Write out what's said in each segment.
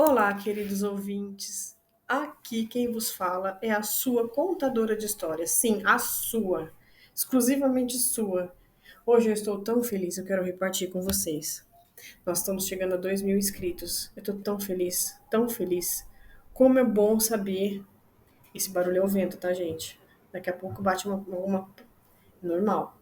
Olá, queridos ouvintes. Aqui quem vos fala é a sua contadora de histórias. Sim, a sua. Exclusivamente sua. Hoje eu estou tão feliz, eu quero repartir com vocês. Nós estamos chegando a 2.000 inscritos. Eu estou tão feliz, tão feliz. Como é bom saber. Esse barulho é o vento, tá, gente? Daqui a pouco bate uma. Normal.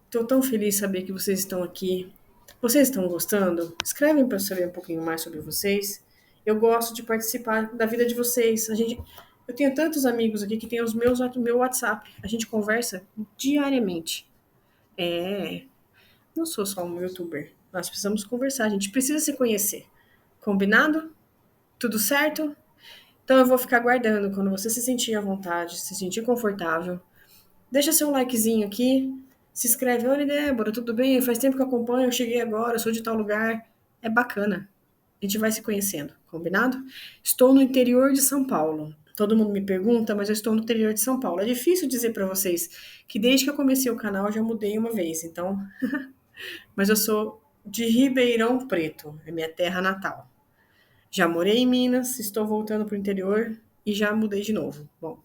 Estou tão feliz de saber que vocês estão aqui. Vocês estão gostando? Escrevem para eu saber um pouquinho mais sobre vocês. Eu gosto de participar da vida de vocês. Eu tenho tantos amigos aqui que têm meu WhatsApp. A gente conversa diariamente. É, não sou só um youtuber. Nós precisamos conversar. A gente precisa se conhecer. Combinado? Tudo certo? Então eu vou ficar aguardando quando você se sentir à vontade, se sentir confortável. Deixa seu likezinho aqui. Se inscreve. Oi, Débora, tudo bem? Faz tempo que eu acompanho, eu cheguei agora, eu sou de tal lugar. É bacana. A gente vai se conhecendo, combinado? Estou no interior de São Paulo. Todo mundo me pergunta, mas eu estou no interior de São Paulo. É difícil dizer para vocês que desde que eu comecei o canal eu já mudei uma vez, então. Mas eu sou de Ribeirão Preto, é minha terra natal. Já morei em Minas, estou voltando para o interior e já mudei de novo. Bom,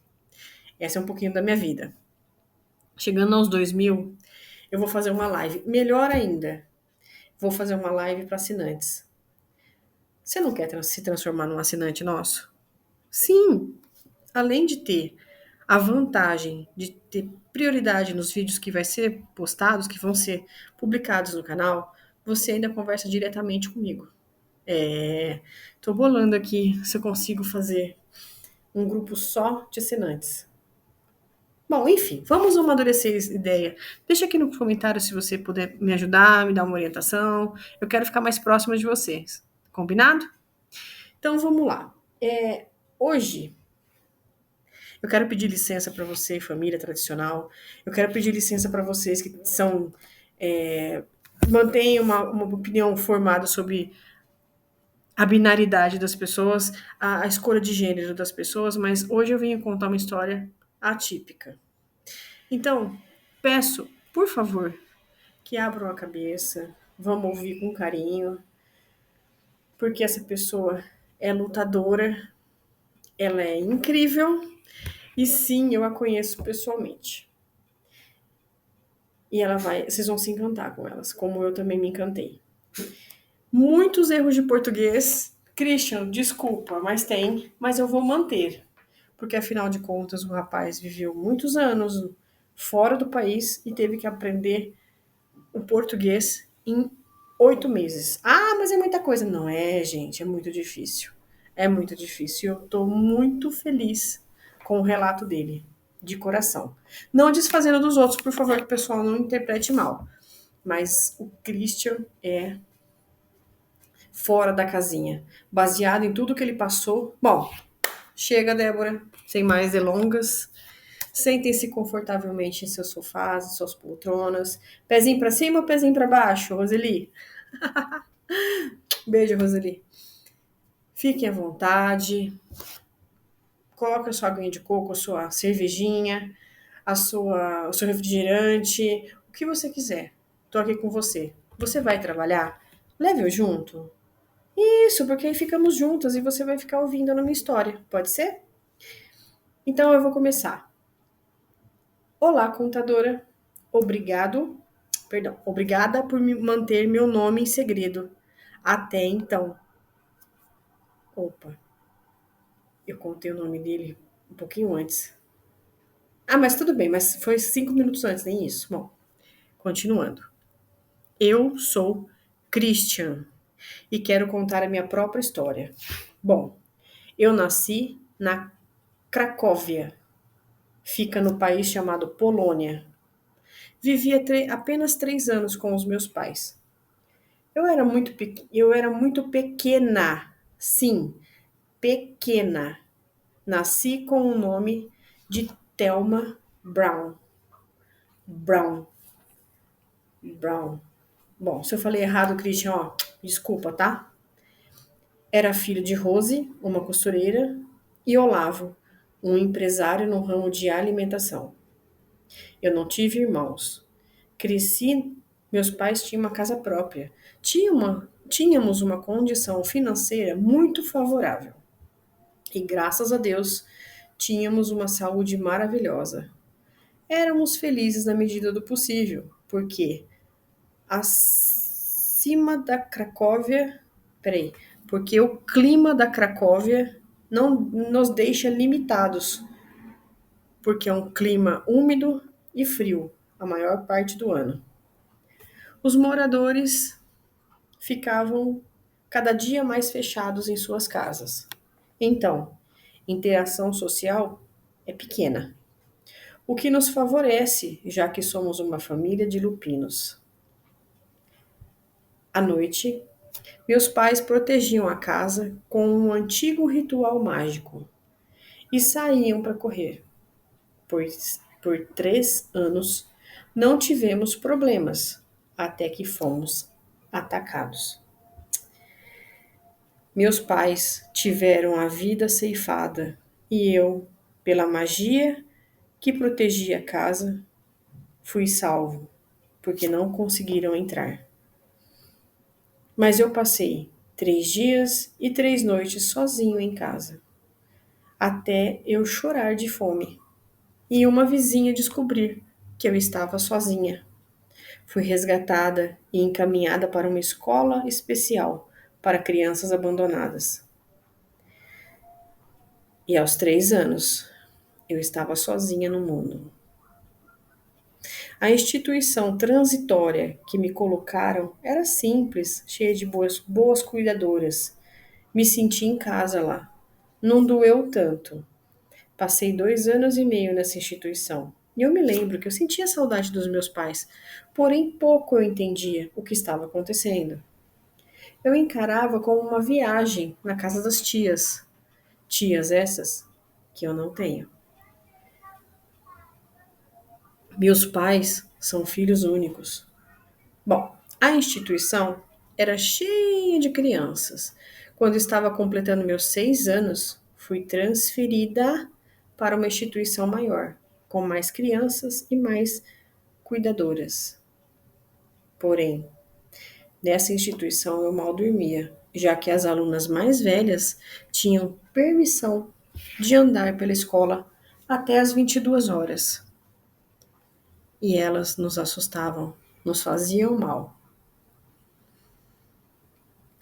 essa é um pouquinho da minha vida. Chegando aos 2.000, eu vou fazer uma live. Melhor ainda, vou fazer uma live para assinantes. Você não quer se transformar num assinante nosso? Sim, além de ter a vantagem de ter prioridade nos vídeos que vai ser postados, que vão ser publicados no canal, você ainda conversa diretamente comigo. Tô bolando aqui se eu consigo fazer um grupo só de assinantes. Bom, enfim, vamos amadurecer essa ideia. Deixa aqui no comentário se você puder me ajudar, me dar uma orientação. Eu quero ficar mais próxima de vocês. Combinado? Então vamos lá. Hoje eu quero pedir licença para você, família tradicional. Eu quero pedir licença para vocês que são mantêm uma opinião formada sobre a binaridade das pessoas, a escolha de gênero das pessoas, mas hoje eu venho contar uma história atípica. Então, peço, por favor, que abram a cabeça, vamos ouvir com carinho, porque essa pessoa é lutadora, ela é incrível e sim, eu a conheço pessoalmente. E vocês vão se encantar com elas, como eu também me encantei. Muitos erros de português, Christian, desculpa, mas eu vou manter, porque afinal de contas o rapaz viveu muitos anos fora do país e teve que aprender o português em 8 meses. Ah, mas é muita coisa. Não é, gente, é muito difícil. É muito difícil. Eu tô muito feliz com o relato dele, de coração. Não desfazendo dos outros, por favor, que o pessoal não interprete mal. Mas o Christian é fora da casinha, baseado em tudo que ele passou. Bom, chega, Débora, sem mais delongas. Sentem-se confortavelmente em seus sofás, em suas poltronas. Pezinho para cima ou pezinho para baixo, Roseli? Beijo, Roseli. Fiquem à vontade. Coloque a sua aguinha de coco, a sua cervejinha, o seu refrigerante, o que você quiser. Tô aqui com você. Você vai trabalhar? Leve eu junto. Isso, porque aí ficamos juntas e você vai ficar ouvindo a minha história. Pode ser? Então eu vou começar. Olá, contadora. Obrigada por me manter meu nome em segredo. Até então. Opa, eu contei o nome dele um pouquinho antes. Ah, mas tudo bem, mas foi 5 minutos antes, nem isso. Bom, continuando. Eu sou Christian e quero contar a minha própria história. Bom, eu nasci na Cracóvia, fica no país chamado Polônia. Vivi apenas 3 anos com os meus pais. Eu era muito pequena, sim, pequena. Nasci com o nome de Thelma Brown. Brown. Brown. Bom, se eu falei errado, Christian, ó, desculpa, tá? Era filho de Rose, uma costureira, e Olavo, um empresário no ramo de alimentação. Eu não tive irmãos. Cresci, meus pais tinham uma casa própria. Tinha tínhamos uma condição financeira muito favorável e, graças a Deus, tínhamos uma saúde maravilhosa. Éramos felizes na medida do possível, porque acima da Cracóvia, peraí, porque o clima da Cracóvia não nos deixa limitados, porque é um clima úmido e frio a maior parte do ano. Os moradores ficavam cada dia mais fechados em suas casas. Então, interação social é pequena, o que nos favorece, já que somos uma família de lupinos. À noite, meus pais protegiam a casa com um antigo ritual mágico e saíam para correr, pois por 3 anos não tivemos problemas até que fomos atacados. Meus pais tiveram a vida ceifada e eu, pela magia que protegia a casa, fui salvo, porque não conseguiram entrar. Mas eu passei 3 dias e 3 noites sozinho em casa, até eu chorar de fome e uma vizinha descobrir que eu estava sozinha. Fui resgatada e encaminhada para uma escola especial para crianças abandonadas. E aos 3 anos, eu estava sozinha no mundo. A instituição transitória que me colocaram era simples, cheia de boas cuidadoras. Me senti em casa lá. Não doeu tanto. Passei 2 anos e meio nessa instituição. E eu me lembro que eu sentia saudade dos meus pais, porém pouco eu entendia o que estava acontecendo. Eu encarava como uma viagem na casa das tias. Tias essas que eu não tenho. Meus pais são filhos únicos. Bom, a instituição era cheia de crianças. Quando estava completando meus 6 anos, fui transferida para uma instituição maior, com mais crianças e mais cuidadoras. Porém, nessa instituição eu mal dormia, já que as alunas mais velhas tinham permissão de andar pela escola até às 22 horas. E elas nos assustavam, nos faziam mal.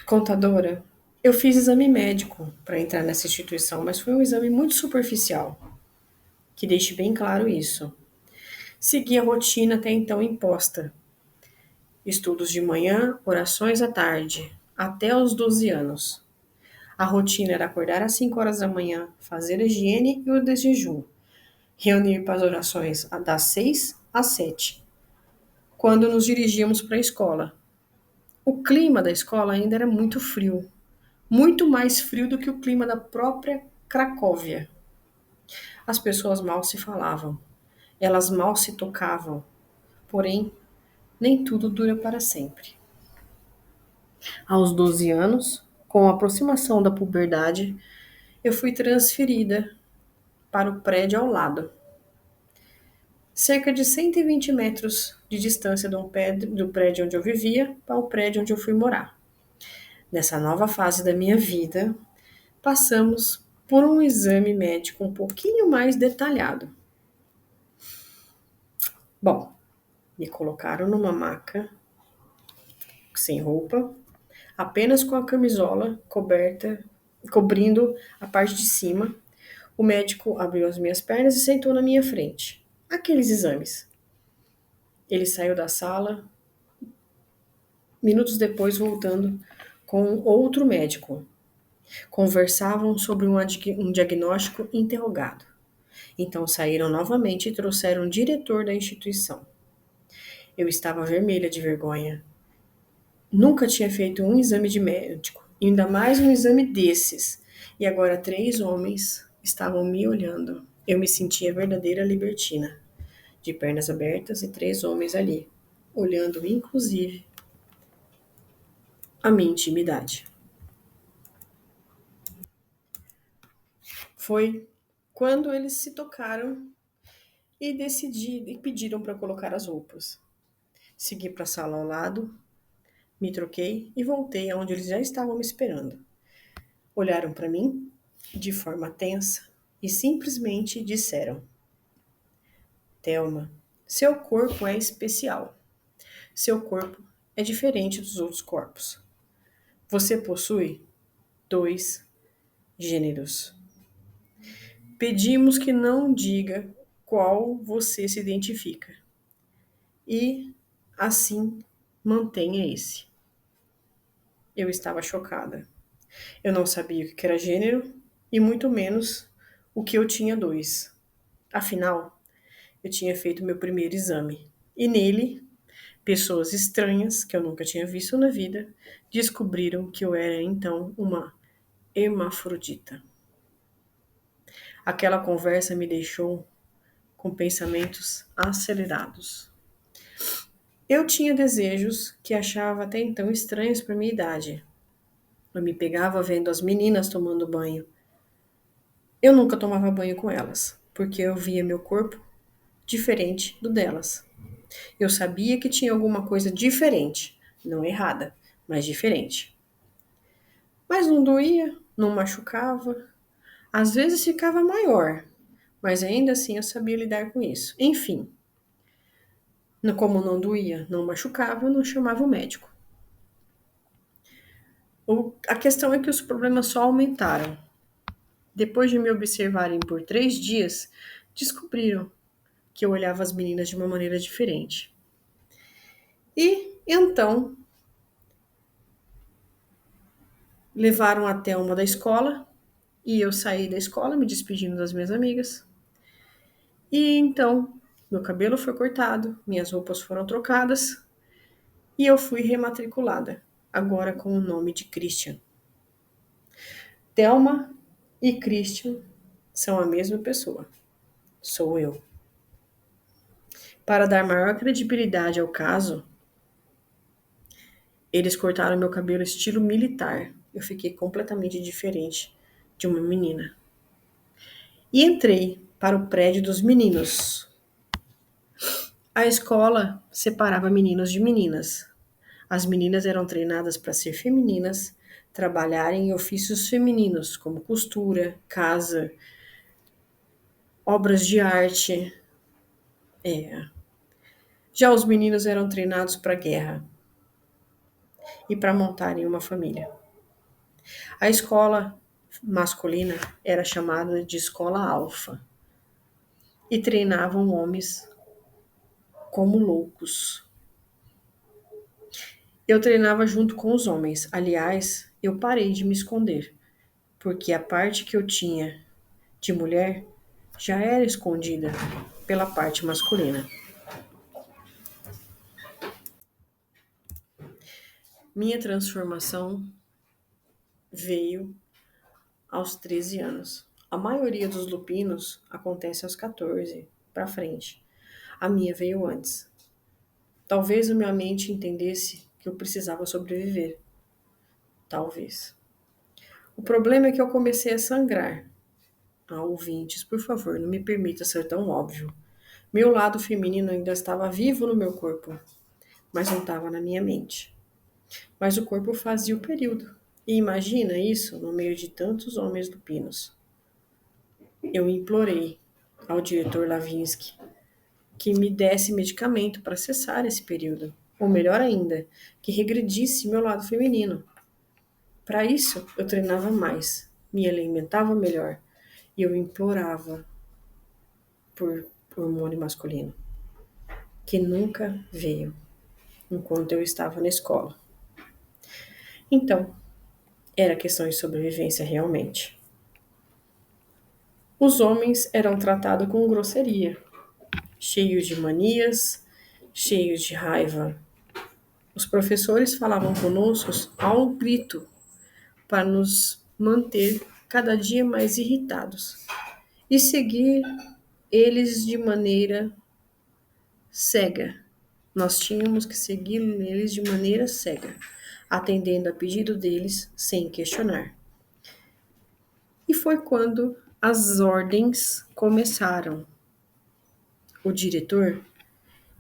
Contadora, eu fiz exame médico para entrar nessa instituição, mas foi um exame muito superficial, que deixe bem claro isso. Segui a rotina até então imposta. Estudos de manhã, orações à tarde, até os 12 anos. A rotina era acordar às 5 horas da manhã, fazer a higiene e o desjejum, reunir para as orações das 6 às 7, quando nos dirigíamos para a escola. O clima da escola ainda era muito frio, muito mais frio do que o clima da própria Cracóvia. As pessoas mal se falavam, elas mal se tocavam, porém, nem tudo dura para sempre. Aos 12 anos, com a aproximação da puberdade, eu fui transferida para o prédio ao lado. Cerca de 120 metros de distância do prédio onde eu vivia para o prédio onde eu fui morar. Nessa nova fase da minha vida, passamos por um exame médico um pouquinho mais detalhado. Bom, me colocaram numa maca, sem roupa, apenas com a camisola coberta, cobrindo a parte de cima. O médico abriu as minhas pernas e sentou na minha frente. Aqueles exames. Ele saiu da sala, minutos depois voltando com outro médico. Conversavam sobre um diagnóstico interrogado. Então saíram novamente e trouxeram o diretor da instituição. Eu estava vermelha de vergonha. Nunca tinha feito um exame de médico, ainda mais um exame desses. E agora 3 homens estavam me olhando. Eu me sentia verdadeira libertina, de pernas abertas e 3 homens ali, olhando inclusive a minha intimidade. Foi quando eles se tocaram e pediram para colocar as roupas. Segui para a sala ao lado, Me troquei e voltei aonde eles já estavam me esperando. Olharam para mim de forma tensa e simplesmente disseram: Thelma, seu corpo é especial. Seu corpo é diferente dos outros corpos. Você possui dois gêneros. Pedimos que não diga qual você se identifica. E, assim, mantenha esse. Eu estava chocada. Eu não sabia o que era gênero e muito menos o que eu tinha dois. Afinal, eu tinha feito meu primeiro exame e nele, pessoas estranhas que eu nunca tinha visto na vida descobriram que eu era então uma hermafrodita. Aquela conversa me deixou com pensamentos acelerados. Eu tinha desejos que achava até então estranhos para minha idade. Eu me pegava vendo as meninas tomando banho. Eu nunca tomava banho com elas, porque eu via meu corpo diferente do delas. Eu sabia que tinha alguma coisa diferente, não errada, mas diferente. Mas não doía, não machucava, às vezes ficava maior, mas ainda assim eu sabia lidar com isso. Enfim, como não doía, não machucava, eu não chamava o médico. A questão é que os problemas só aumentaram. Depois de me observarem por 3 dias, descobriram que eu olhava as meninas de uma maneira diferente. E então levaram até uma da escola e eu saí da escola me despedindo das minhas amigas. E então meu cabelo foi cortado, minhas roupas foram trocadas e eu fui rematriculada, agora com o nome de Christian. Thelma e Christian são a mesma pessoa. Sou eu. Para dar maior credibilidade ao caso, eles cortaram meu cabelo estilo militar. Eu fiquei completamente diferente de uma menina. E entrei para o prédio dos meninos. A escola separava meninos de meninas. As meninas eram treinadas para ser femininas, trabalharem em ofícios femininos, como costura, casa, obras de arte. Já os meninos eram treinados para guerra e para montarem uma família. A escola masculina era chamada de escola alfa e treinavam homens como loucos. Eu treinava junto com os homens. Aliás, eu parei de me esconder, porque a parte que eu tinha de mulher já era escondida pela parte masculina. Minha transformação veio aos 13 anos. A maioria dos lupinos acontece aos 14 para frente. A minha veio antes. Talvez a minha mente entendesse que eu precisava sobreviver. Talvez. O problema é que eu comecei a sangrar. Ouvintes, por favor, não me permita ser tão óbvio. Meu lado feminino ainda estava vivo no meu corpo, mas não estava na minha mente. Mas o corpo fazia o período. E imagina isso no meio de tantos homens lupinos. Eu implorei ao diretor Lavinsky que me desse medicamento para cessar esse período. Ou melhor ainda, que regredisse meu lado feminino. Para isso, eu treinava mais, me alimentava melhor e eu implorava por hormônio masculino, que nunca veio enquanto eu estava na escola. Então, era questão de sobrevivência realmente. Os homens eram tratados com grosseria, cheios de manias, cheios de raiva. Os professores falavam conosco ao grito para nos manter cada dia mais irritados e seguir eles de maneira cega. Nós tínhamos que seguir eles de maneira cega, atendendo a pedido deles sem questionar. E foi quando as ordens começaram. O diretor,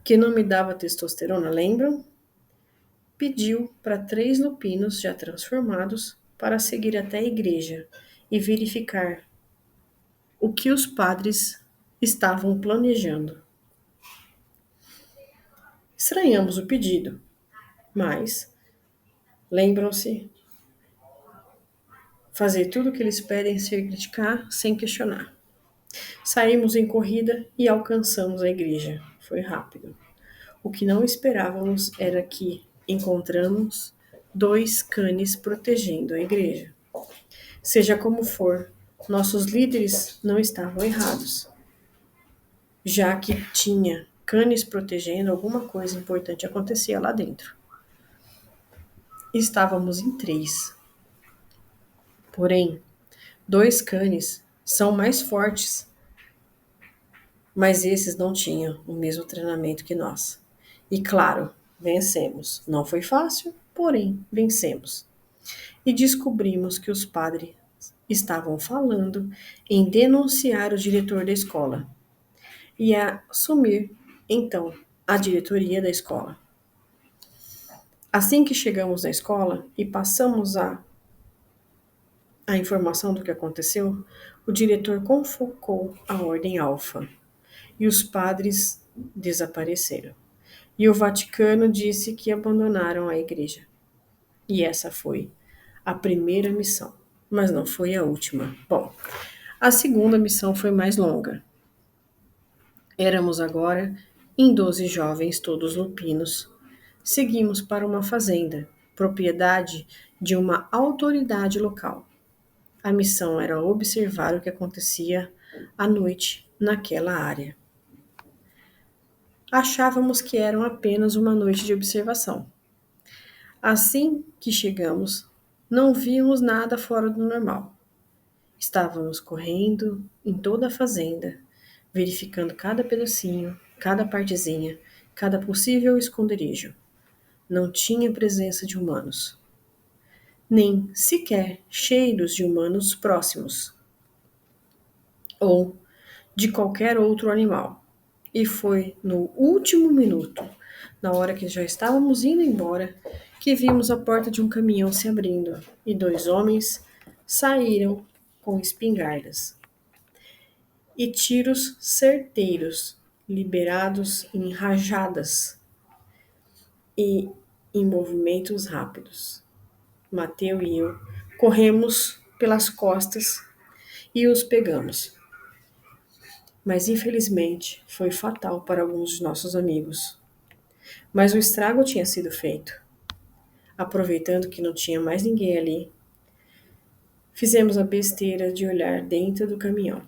que não me dava testosterona, lembram? pediu para 3 lupinos já transformados para seguir até a igreja e verificar o que os padres estavam planejando. Estranhamos o pedido, mas lembram-se fazer tudo o que eles pedem sem criticar, sem questionar. Saímos em corrida e alcançamos a igreja. Foi rápido. O que não esperávamos era que encontramos 2 canes protegendo a igreja. Seja como for, nossos líderes não estavam errados, já que tinha canes protegendo, alguma coisa importante acontecia lá dentro. Estávamos em 3. Porém, 2 canes são mais fortes, mas esses não tinham o mesmo treinamento que nós. E claro, vencemos. Não foi fácil, porém vencemos. E descobrimos que os padres estavam falando em denunciar o diretor da escola e assumir, então, a diretoria da escola. Assim que chegamos na escola e passamos a informação do que aconteceu, o diretor convocou a Ordem Alfa e os padres desapareceram. E o Vaticano disse que abandonaram a igreja. E essa foi a primeira missão, mas não foi a última. Bom, a segunda missão foi mais longa. Éramos agora em 12 jovens, todos lupinos. Seguimos para uma fazenda, propriedade de uma autoridade local. A missão era observar o que acontecia à noite naquela área. Achávamos que era apenas uma noite de observação. Assim que chegamos, não vimos nada fora do normal. Estávamos correndo em toda a fazenda, verificando cada pedacinho, cada partezinha, cada possível esconderijo. Não tinha presença de humanos, nem sequer cheiros de humanos próximos, ou de qualquer outro animal. E foi no último minuto, na hora que já estávamos indo embora, que vimos a porta de um caminhão se abrindo e 2 homens saíram com espingardas e tiros certeiros, liberados em rajadas e em movimentos rápidos. Mateu e eu corremos pelas costas e os pegamos. Mas infelizmente foi fatal para alguns de nossos amigos. Mas o estrago tinha sido feito. Aproveitando que não tinha mais ninguém ali, fizemos a besteira de olhar dentro do caminhão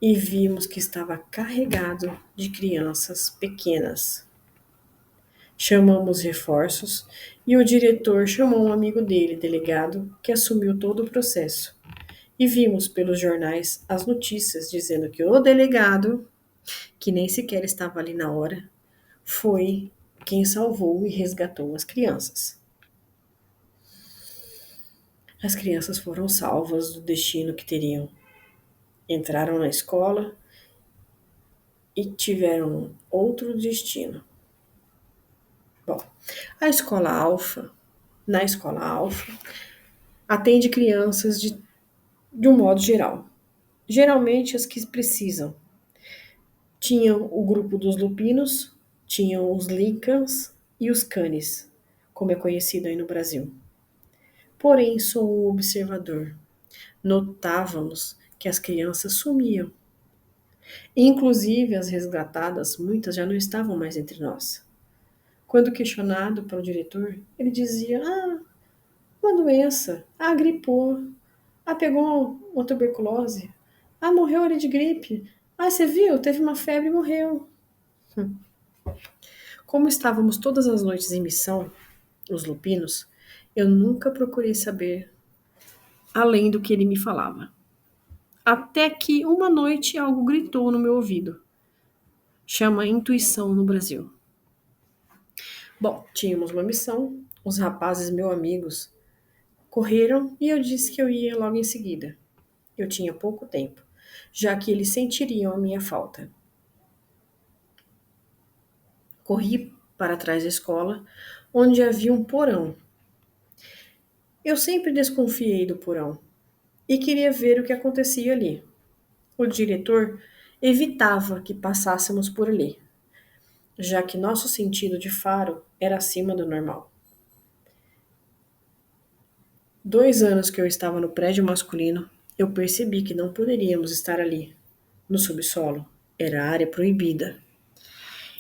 e vimos que estava carregado de crianças pequenas. Chamamos reforços e o diretor chamou um amigo dele, delegado, que assumiu todo o processo. E vimos pelos jornais as notícias dizendo que o delegado, que nem sequer estava ali na hora, foi quem salvou e resgatou as crianças. As crianças foram salvas do destino que teriam. Entraram na escola e tiveram outro destino. Bom, na escola Alfa, atende crianças de um modo geral. Geralmente as que precisam. Tinham o grupo dos lupinos, tinham os lincans e os canes, como é conhecido aí no Brasil. Porém, sou um observador. Notávamos que as crianças sumiam. Inclusive, as resgatadas, muitas já não estavam mais entre nós. Quando questionado pelo diretor, ele dizia: uma doença, gripou, pegou uma tuberculose, morreu ali de gripe, você viu, teve uma febre e morreu. Como estávamos todas as noites em missão, os lupinos, eu nunca procurei saber além do que ele me falava. Até que uma noite algo gritou no meu ouvido. Chama intuição no Brasil. Bom, tínhamos uma missão, os rapazes, meus amigos, correram e eu disse que eu ia logo em seguida. Eu tinha pouco tempo, já que eles sentiriam a minha falta. Corri para trás da escola, onde havia um porão. Eu sempre desconfiei do porão e queria ver o que acontecia ali. O diretor evitava que passássemos por ali, já que nosso sentido de faro era acima do normal. 2 anos que eu estava no prédio masculino, eu percebi que não poderíamos estar ali, no subsolo. Era área proibida.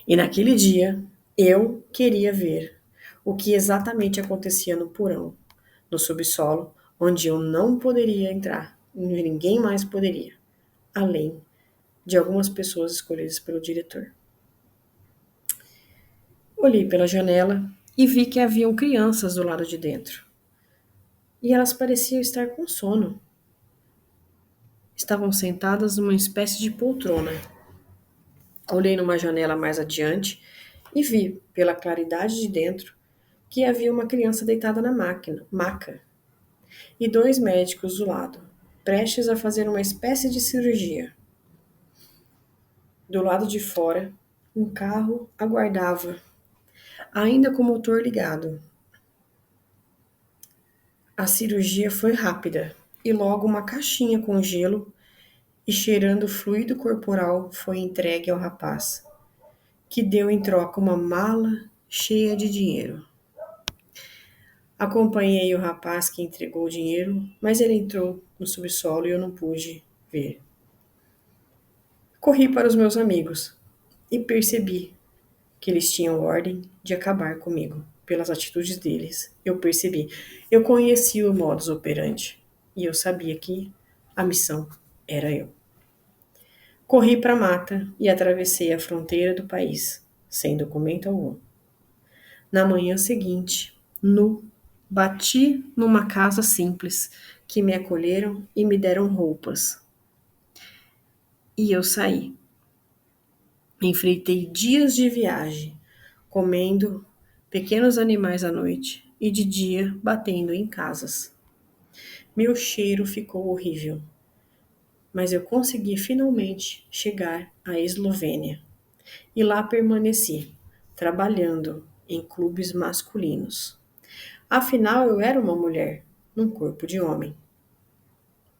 E naquele dia, eu queria ver o que exatamente acontecia no porão, no subsolo, onde eu não poderia entrar, onde ninguém mais poderia, além de algumas pessoas escolhidas pelo diretor. Olhei pela janela e vi que haviam crianças do lado de dentro. E elas pareciam estar com sono. Estavam sentadas numa espécie de poltrona. Olhei numa janela mais adiante e vi, pela claridade de dentro, que havia uma criança deitada na maca, e 2 médicos do lado, prestes a fazer uma espécie de cirurgia. Do lado de fora, um carro aguardava, ainda com o motor ligado. A cirurgia foi rápida e logo uma caixinha com gelo e cheirando fluido corporal foi entregue ao rapaz, que deu em troca uma mala cheia de dinheiro. Acompanhei o rapaz que entregou o dinheiro, mas ele entrou no subsolo e eu não pude ver. Corri para os meus amigos e percebi que eles tinham ordem de acabar comigo. Pelas atitudes deles, eu percebi. Eu conhecia o modus operandi e eu sabia que a missão era eu. Corri para a mata e atravessei a fronteira do país, sem documento algum. Na manhã seguinte, nu, bati numa casa simples que me acolheram e me deram roupas. E eu saí. Enfrentei dias de viagem, comendo pequenos animais à noite e de dia batendo em casas. Meu cheiro ficou horrível, mas eu consegui finalmente chegar à Eslovênia e lá permaneci, trabalhando em clubes masculinos. Afinal, eu era uma mulher num corpo de homem.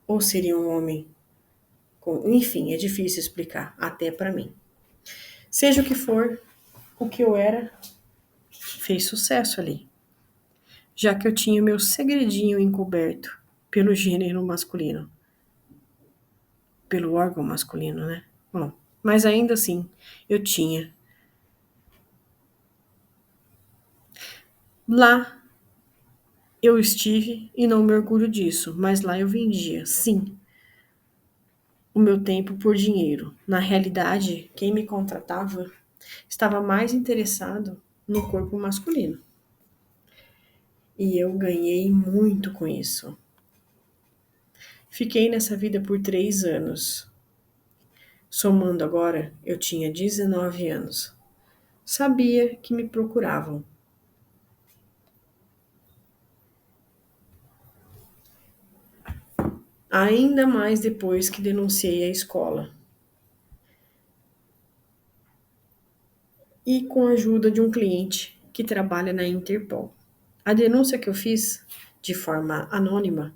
Ou seria um homem com... Enfim, é difícil explicar, até para mim. Seja o que for, o que eu era fez sucesso ali, já que eu tinha meu segredinho encoberto pelo gênero masculino, pelo órgão masculino, né? Bom, mas ainda assim, eu tinha. Lá eu estive e não me orgulho disso, mas lá eu vendia, sim, o meu tempo por dinheiro. Na realidade, quem me contratava estava mais interessado no corpo masculino. E eu ganhei muito com isso. Fiquei nessa vida por 3 anos. Somando agora, eu tinha 19 anos. Sabia que me procuravam. Ainda mais depois que denunciei a escola. E com a ajuda de um cliente que trabalha na Interpol. A denúncia que eu fiz, de forma anônima,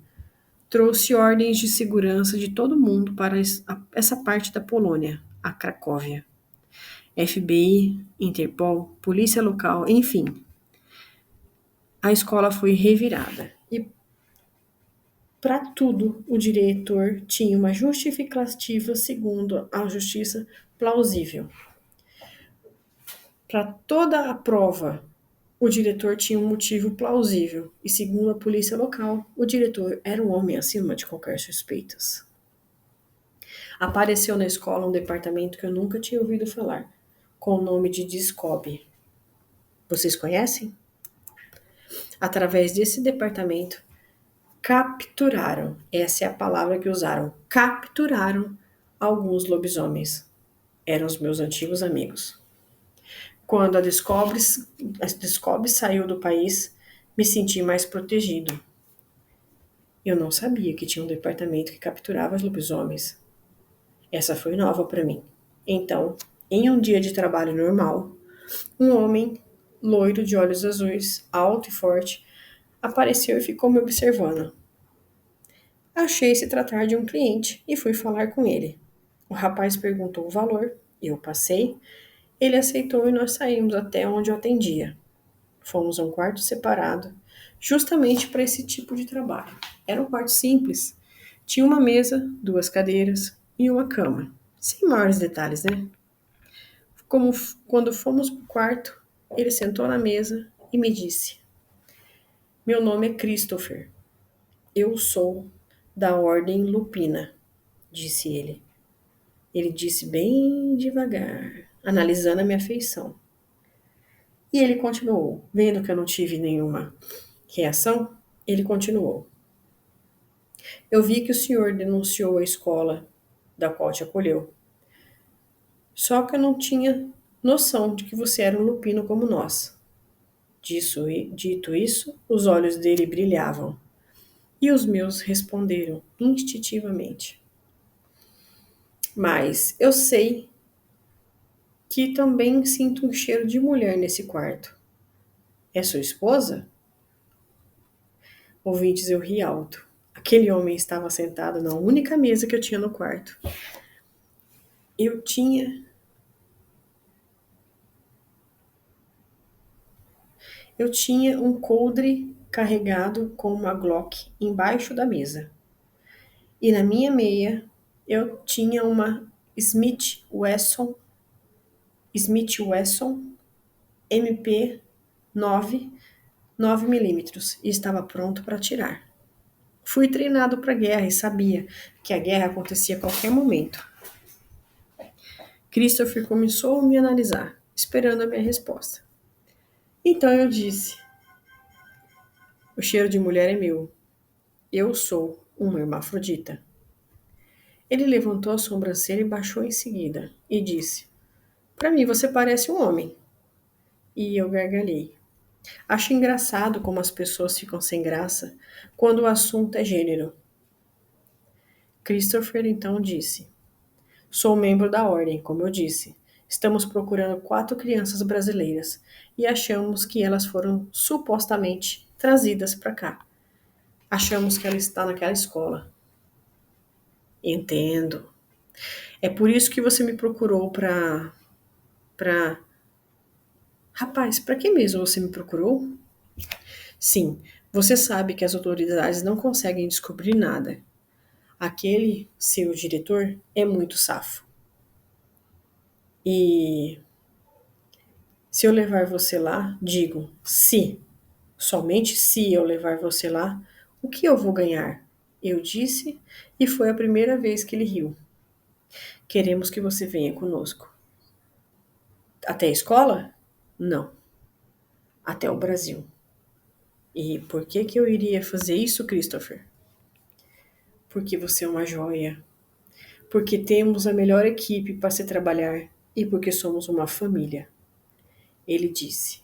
trouxe ordens de segurança de todo mundo para essa parte da Polônia, a Cracóvia. FBI, Interpol, polícia local, enfim. A escola foi revirada e para tudo o diretor tinha uma justificativa segundo a justiça plausível. Para toda a prova, o diretor tinha um motivo plausível e segundo a polícia local, o diretor era um homem acima de qualquer suspeitas. Apareceu na escola um departamento que eu nunca tinha ouvido falar, com o nome de DSCOB. Vocês conhecem? Através desse departamento, capturaram, essa é a palavra que usaram, capturaram alguns lobisomens. Eram os meus antigos amigos. Quando a Descobre saiu do país, me senti mais protegido. Eu não sabia que tinha um departamento que capturava os lobisomens. Essa foi nova para mim. Então, em um dia de trabalho normal, um homem loiro de olhos azuis, alto e forte, apareceu e ficou me observando. Achei se tratar de um cliente e fui falar com ele. O rapaz perguntou o valor, eu passei, ele aceitou e nós saímos até onde eu atendia. Fomos a um quarto separado, justamente para esse tipo de trabalho. Era um quarto simples. Tinha uma mesa, duas cadeiras e uma cama. Sem maiores detalhes, né? Quando fomos para o quarto, ele sentou na mesa e me disse: Meu nome é Christopher. Eu sou da Ordem Lupina, disse ele. Ele disse bem devagar, analisando a minha feição. E ele continuou, vendo que eu não tive nenhuma reação, ele continuou. Eu vi que o senhor denunciou a escola da qual te acolheu. Só que eu não tinha noção de que você era um lupino como nós. Dito isso, os olhos dele brilhavam. E os meus responderam instintivamente. Mas eu sei que também sinto um cheiro de mulher nesse quarto. É sua esposa? Ouvintes, eu ri alto. Aquele homem estava sentado na única mesa que eu tinha no quarto. Eu tinha Eu tinha um coldre carregado com uma Glock embaixo da mesa. E na minha meia eu tinha uma Smith Wesson MP 9mm e estava pronto para atirar. Fui treinado para a guerra e sabia que a guerra acontecia a qualquer momento. Christopher começou a me analisar, esperando a minha resposta. Então eu disse: O cheiro de mulher é meu. Eu sou uma hermafrodita. Ele levantou a sobrancelha e baixou em seguida, e disse: Para mim você parece um homem. E eu gargalhei. Acho engraçado como as pessoas ficam sem graça quando o assunto é gênero. Christopher então disse: Sou membro da ordem, como eu disse. Estamos procurando 4 crianças brasileiras e achamos que elas foram supostamente trazidas para cá. Achamos que ela está naquela escola. Entendo. É por isso que você me procurou para... Rapaz, para que mesmo você me procurou? Sim, você sabe que as autoridades não conseguem descobrir nada. Aquele seu diretor é muito safo. E se eu levar você lá, digo, se, somente se eu levar você lá, o que eu vou ganhar? Eu disse, e foi a primeira vez que ele riu. Queremos que você venha conosco. Até a escola? Não. Até o Brasil. E por que eu iria fazer isso, Christopher? Porque você é uma joia. Porque temos a melhor equipe para se trabalhar e porque somos uma família. Ele disse.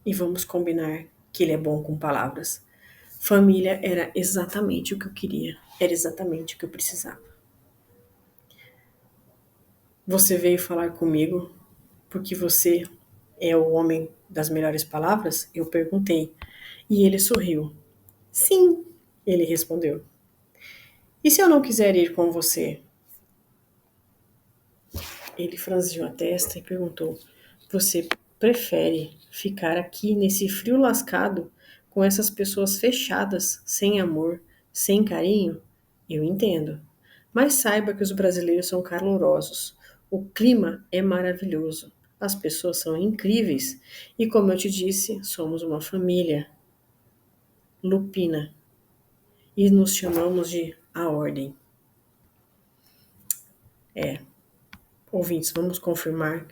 E vamos combinar que ele é bom com palavras. Família era exatamente o que eu queria. Era exatamente o que eu precisava. Você veio falar comigo porque você é o homem das melhores palavras? Eu perguntei. E ele sorriu. Sim, ele respondeu. E se eu não quiser ir com você? Ele franziu a testa e perguntou: Você prefere ficar aqui nesse frio lascado com essas pessoas fechadas, sem amor, sem carinho? Eu entendo. Mas saiba que os brasileiros são calorosos. O clima é maravilhoso. As pessoas são incríveis. E como eu te disse, somos uma família lupina. E nos chamamos de A Ordem. Ouvintes, vamos confirmar.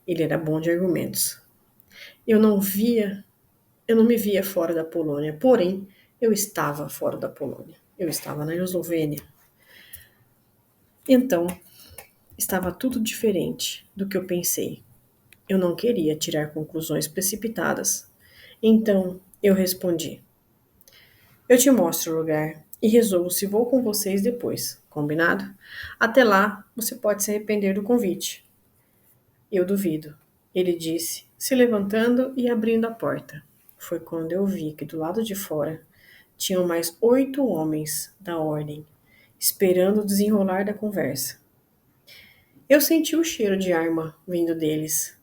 Ele era bom de argumentos. Eu não via, eu não me via fora da Polônia, porém, eu estava fora da Polônia. Eu estava na Eslovênia. Então, estava tudo diferente do que eu pensei. Eu não queria tirar conclusões precipitadas. Então, eu respondi: Eu te mostro o lugar e resolvo se vou com vocês depois, combinado? Até lá, você pode se arrepender do convite. Eu duvido. Ele disse se levantando e abrindo a porta. Foi quando eu vi que do lado de fora tinham mais 8 homens da ordem, esperando o desenrolar da conversa. Eu senti o cheiro de arma vindo deles,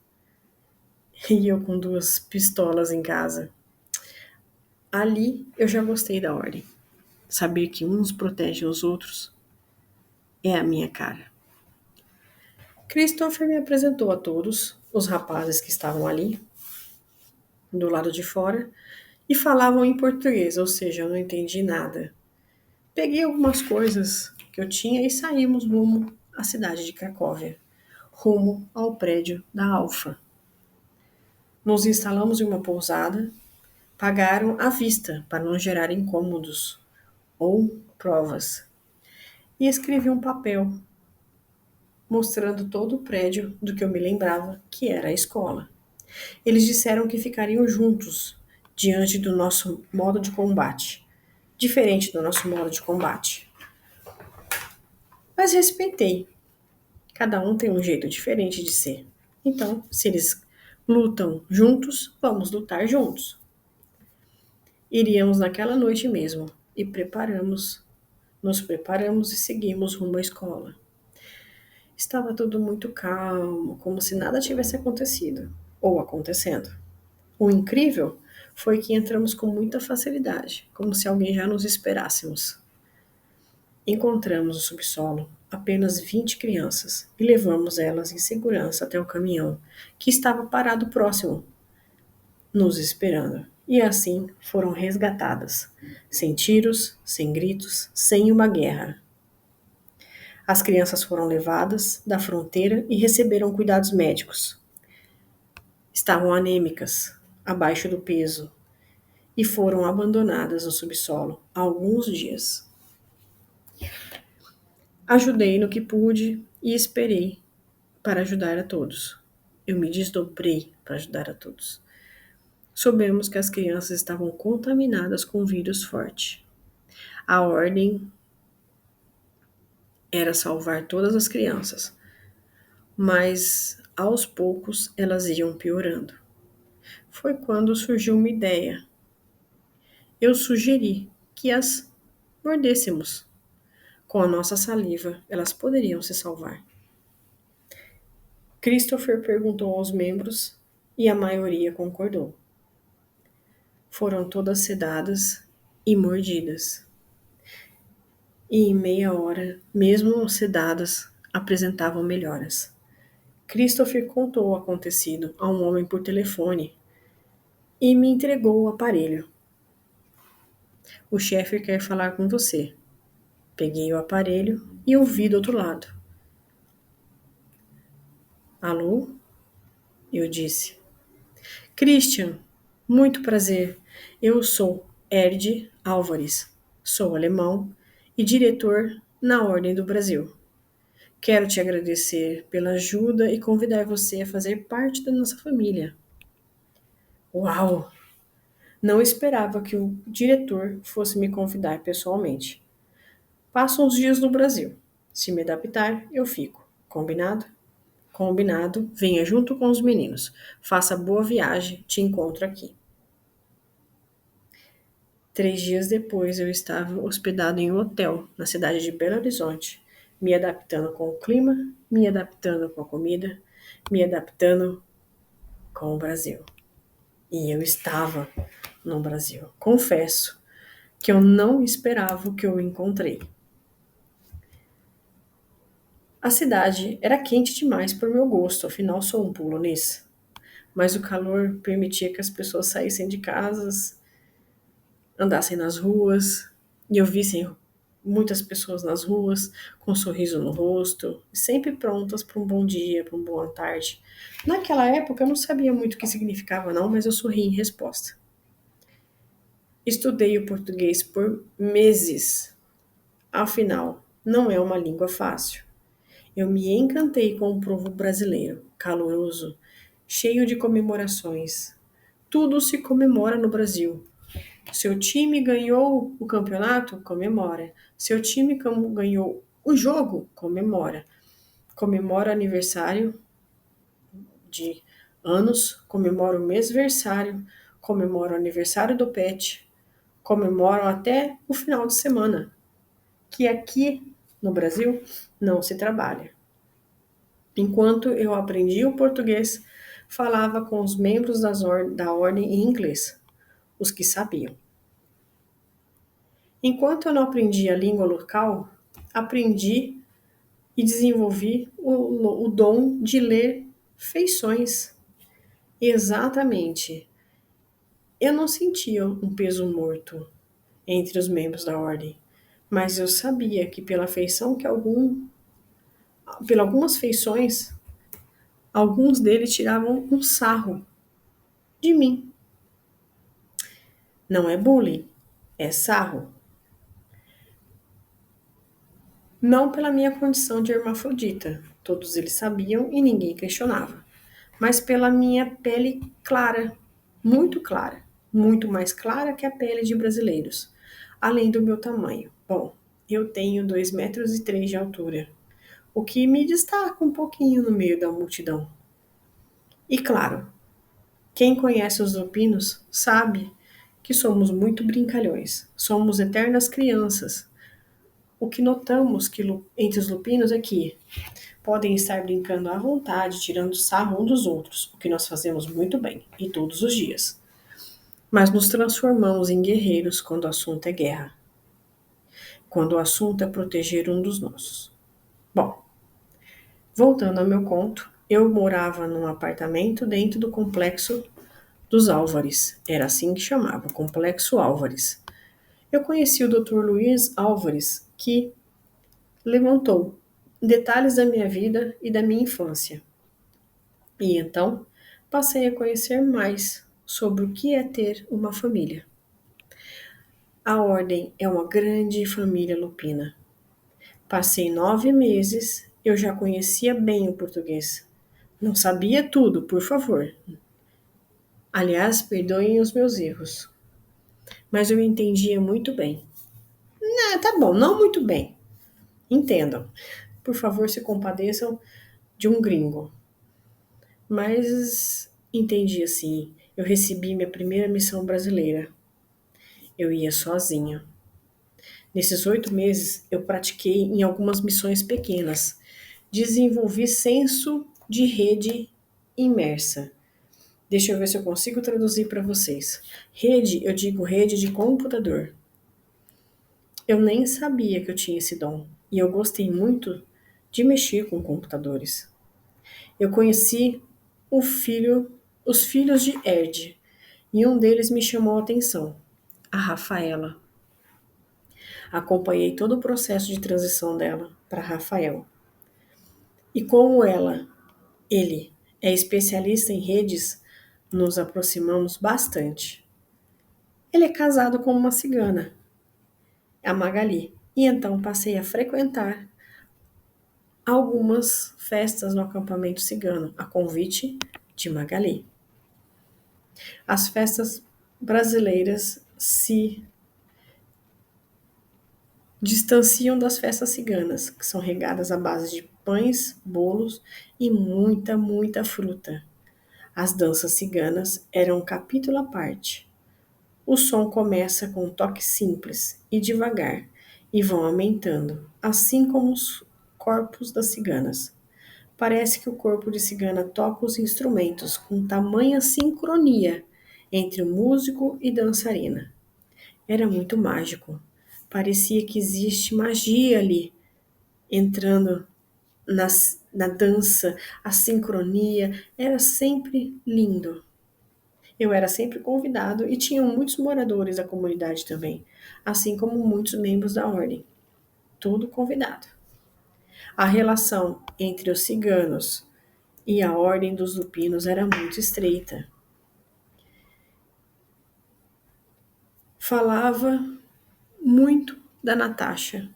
e eu com 2 pistolas em casa. Ali eu já gostei da ordem. Saber que uns protegem os outros é a minha cara. Christopher me apresentou a todos os rapazes que estavam ali, do lado de fora, e falavam em português, ou seja, eu não entendi nada. Peguei algumas coisas que eu tinha e saímos rumo à cidade de Cracóvia, rumo ao prédio da Alfa. Nos instalamos em uma pousada, pagaram à vista para não gerar incômodos ou provas, e escrevi um papel mostrando todo o prédio do que eu me lembrava que era a escola. Eles disseram que ficariam juntos diante do nosso modo de combate, diferente do nosso modo de combate. Mas respeitei. Cada um tem um jeito diferente de ser. Então, se eles lutam juntos, vamos lutar juntos. Iríamos naquela noite mesmo e nos preparamos e seguimos rumo à escola. Estava tudo muito calmo, como se nada tivesse acontecido ou acontecendo. O incrível foi que entramos com muita facilidade, como se alguém já nos esperássemos. Encontramos no subsolo apenas 20 crianças e levamos elas em segurança até o caminhão, que estava parado próximo, nos esperando. E assim foram resgatadas, sem tiros, sem gritos, sem uma guerra. As crianças foram levadas da fronteira e receberam cuidados médicos. Estavam anêmicas, abaixo do peso, e foram abandonadas no subsolo há alguns dias. Ajudei no que pude e esperei para ajudar a todos. Eu me desdobrei para ajudar a todos. Soubemos que as crianças estavam contaminadas com um vírus forte. A ordem era salvar todas as crianças, mas aos poucos elas iam piorando. Foi quando surgiu uma ideia. Eu sugeri que as mordêssemos. Com a nossa saliva, elas poderiam se salvar. Christopher perguntou aos membros e a maioria concordou. Foram todas sedadas e mordidas. E em meia hora, mesmo sedadas, apresentavam melhoras. Christopher contou o acontecido a um homem por telefone e me entregou o aparelho. O chefe quer falar com você. Peguei o aparelho e ouvi do outro lado. Alô? Eu disse. Christian, muito prazer. Eu sou Erd Álvares. Sou alemão e diretor na Ordem do Brasil. Quero te agradecer pela ajuda e convidar você a fazer parte da nossa família. Uau! Não esperava que o diretor fosse me convidar pessoalmente. Passo uns dias no Brasil. Se me adaptar, eu fico. Combinado? Combinado. Venha junto com os meninos. Faça boa viagem. Te encontro aqui. 3 dias depois, eu estava hospedado em um hotel na cidade de Belo Horizonte, me adaptando com o clima, me adaptando com a comida, me adaptando com o Brasil. E eu estava no Brasil. Confesso que eu não esperava o que eu encontrei. A cidade era quente demais para o meu gosto, afinal sou um polonês. Mas o calor permitia que as pessoas saíssem de casas, andassem nas ruas, e eu vissem muitas pessoas nas ruas com um sorriso no rosto, sempre prontas para um bom dia, para uma boa tarde. Naquela época eu não sabia muito o que significava não, mas eu sorri em resposta. Estudei o português por meses. Afinal, não é uma língua fácil. Eu me encantei com o povo brasileiro, caloroso, cheio de comemorações. Tudo se comemora no Brasil. Seu time ganhou o campeonato? Comemora. Seu time ganhou o jogo? Comemora. Comemora aniversário de anos, comemoram o mêsversário, comemoram o aniversário do pet, comemoram até o final de semana, que aqui no Brasil não se trabalha. Enquanto eu aprendi o português, falava com os membros da ordem em inglês, os que sabiam. Enquanto eu não aprendi a língua local, aprendi e desenvolvi o dom de ler feições. Exatamente. Eu não sentia um peso morto entre os membros da ordem, mas eu sabia que pelas algumas feições, alguns deles tiravam um sarro de mim. Não é bullying, é sarro. Não pela minha condição de hermafrodita, todos eles sabiam e ninguém questionava, mas pela minha pele clara, muito mais clara que a pele de brasileiros, além do meu tamanho. Bom, eu tenho 2,3 m de altura, o que me destaca um pouquinho no meio da multidão. E claro, quem conhece os lupinos sabe que somos muito brincalhões, somos eternas crianças. O que notamos entre os lupinos é que podem estar brincando à vontade, tirando sarro um dos outros, o que nós fazemos muito bem, e todos os dias. Mas nos transformamos em guerreiros quando o assunto é guerra. Quando o assunto é proteger um dos nossos. Bom, voltando ao meu conto, eu morava num apartamento dentro do complexo dos Álvares. Era assim que chamava, Complexo Álvares. Eu conheci o Dr. Luiz Álvares, que levantou detalhes da minha vida e da minha infância. E então passei a conhecer mais sobre o que é ter uma família. A Ordem é uma grande família lupina. Passei 9 meses, eu já conhecia bem o português. Não sabia tudo, por favor. Aliás, perdoem os meus erros. Mas eu entendia muito bem. Tá bom, não muito bem. Entendam. Por favor, se compadeçam de um gringo. Mas entendi assim. Eu recebi minha primeira missão brasileira. Eu ia sozinha. Nesses 8 meses, eu pratiquei em algumas missões pequenas. Desenvolvi senso de rede imersa. Deixa eu ver se eu consigo traduzir para vocês. Rede, eu digo rede de computador. Eu nem sabia que eu tinha esse dom. E eu gostei muito de mexer com computadores. Eu conheci os filhos de Ed, e um deles me chamou a atenção, a Rafaela. Acompanhei todo o processo de transição dela para Rafael. E como ele é especialista em redes, nos aproximamos bastante. Ele é casado com uma cigana, a Magali, e então passei a frequentar algumas festas no acampamento cigano, a convite de Magali. As festas brasileiras se distanciam das festas ciganas, que são regadas à base de pães, bolos e muita fruta. As danças ciganas eram um capítulo à parte. O som começa com um toque simples e devagar e vão aumentando, assim como os corpos das ciganas. Parece que o corpo de cigana toca os instrumentos com tamanha sincronia entre o músico e dançarina. Era muito mágico. Parecia que existe magia ali, entrando na dança, a sincronia. Era sempre lindo. Eu era sempre convidado e tinham muitos moradores da comunidade também, assim como muitos membros da ordem. Tudo convidado. A relação entre os ciganos e a ordem dos lupinos era muito estreita. Falava muito da Natasha,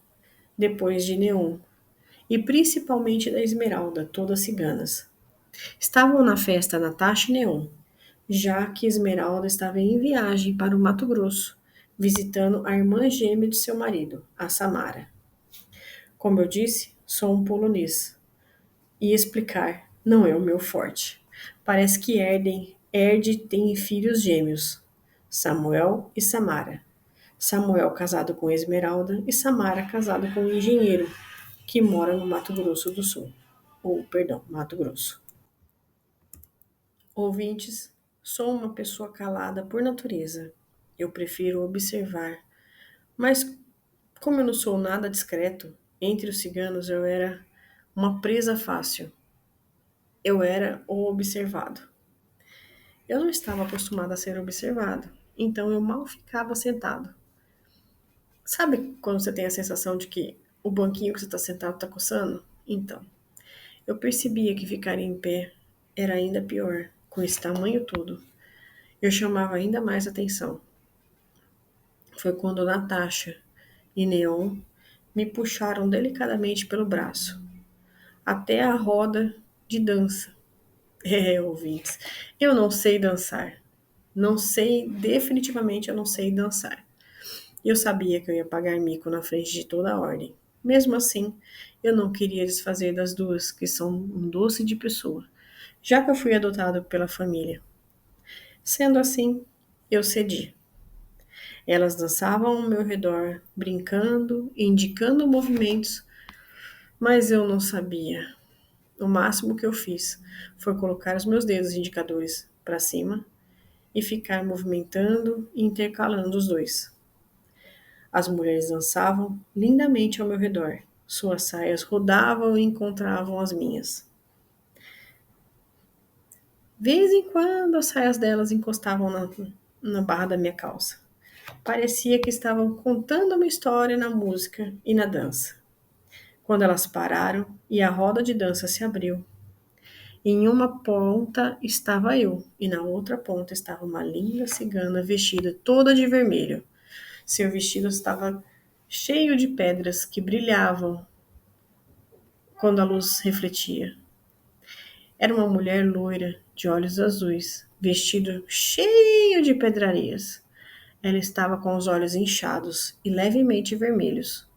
depois de Neon, e principalmente da Esmeralda, todas ciganas. Estavam na festa Natasha e Neon, já que Esmeralda estava em viagem para o Mato Grosso, visitando a irmã gêmea de seu marido, a Samara. Como eu disse, sou um polonês, e explicar não é o meu forte. Parece que Erde tem filhos gêmeos, Samuel e Samara. Samuel casado com Esmeralda e Samara casada com um engenheiro que mora no Mato Grosso do Sul. Ou, perdão, Mato Grosso. Ouvintes, sou uma pessoa calada por natureza. Eu prefiro observar, mas como eu não sou nada discreto, entre os ciganos eu era uma presa fácil. Eu era o observado. Eu não estava acostumada a ser observado, então eu mal ficava sentado. Sabe quando você tem a sensação de que o banquinho que você está sentado está coçando? Então, eu percebia que ficar em pé era ainda pior, com esse tamanho todo. Eu chamava ainda mais atenção. Foi quando Natasha e Neon me puxaram delicadamente pelo braço, até a roda de dança. Ouvintes, eu não sei dançar. Não sei, definitivamente eu não sei dançar. Eu sabia que eu ia pagar mico na frente de toda a ordem. Mesmo assim, eu não queria desfazer das duas, que são um doce de pessoa, já que eu fui adotado pela família. Sendo assim, eu cedi. Elas dançavam ao meu redor, brincando, indicando movimentos, mas eu não sabia. O máximo que eu fiz foi colocar os meus dedos indicadores para cima e ficar movimentando e intercalando os dois. As mulheres dançavam lindamente ao meu redor. Suas saias rodavam e encontravam as minhas. Vez em quando as saias delas encostavam na barra da minha calça. Parecia que estavam contando uma história na música e na dança. Quando elas pararam e a roda de dança se abriu, em uma ponta estava eu e na outra ponta estava uma linda cigana vestida toda de vermelho. Seu vestido estava cheio de pedras que brilhavam quando a luz refletia. Era uma mulher loira, de olhos azuis, vestido cheio de pedrarias. Ela estava com os olhos inchados e levemente vermelhos.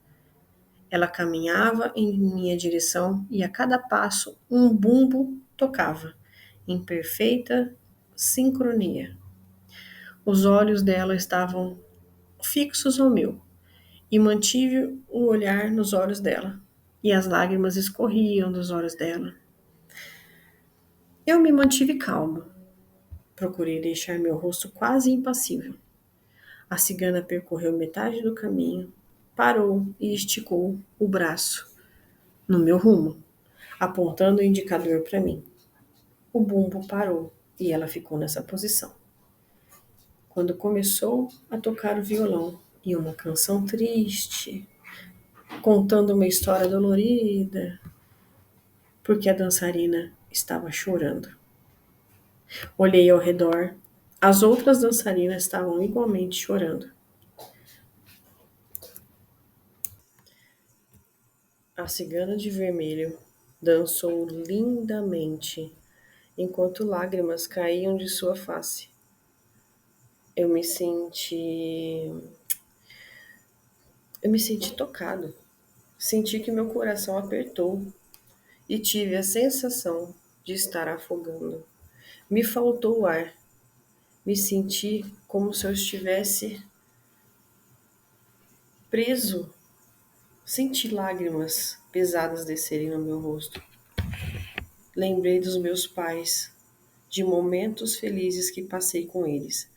Ela caminhava em minha direção e a cada passo um bumbo tocava, em perfeita sincronia. Os olhos dela estavam fixos ao meu e mantive o olhar nos olhos dela, e as lágrimas escorriam dos olhos dela. Eu me mantive calmo. Procurei deixar meu rosto quase impassível. A cigana percorreu metade do caminho, parou e esticou o braço no meu rumo, apontando o indicador para mim. O bumbo parou e ela ficou nessa posição. Quando começou a tocar o violão e uma canção triste, contando uma história dolorida, porque a dançarina estava chorando. Olhei ao redor. As outras dançarinas estavam igualmente chorando. A cigana de vermelho dançou lindamente, enquanto lágrimas caíam de sua face. Eu me senti. Eu me senti tocado. Senti que meu coração apertou e tive a sensação de estar afogando. Me faltou o ar. Me senti como se eu estivesse preso. Senti lágrimas pesadas descerem no meu rosto. Lembrei dos meus pais, de momentos felizes que passei com eles.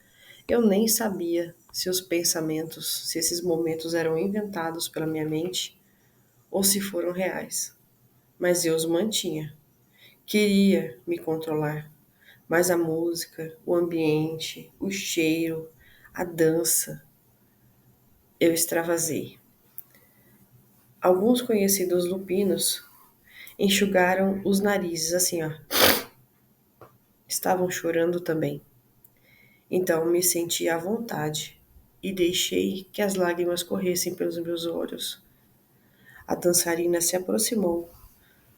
Eu nem sabia se os pensamentos, se esses momentos eram inventados pela minha mente ou se foram reais. Mas eu os mantinha. Queria me controlar, mas a música, o ambiente, o cheiro, a dança, eu extravasei. Alguns conhecidos lupinos enxugaram os narizes assim, ó. Estavam chorando também. Então me senti à vontade e deixei que as lágrimas corressem pelos meus olhos. A dançarina se aproximou,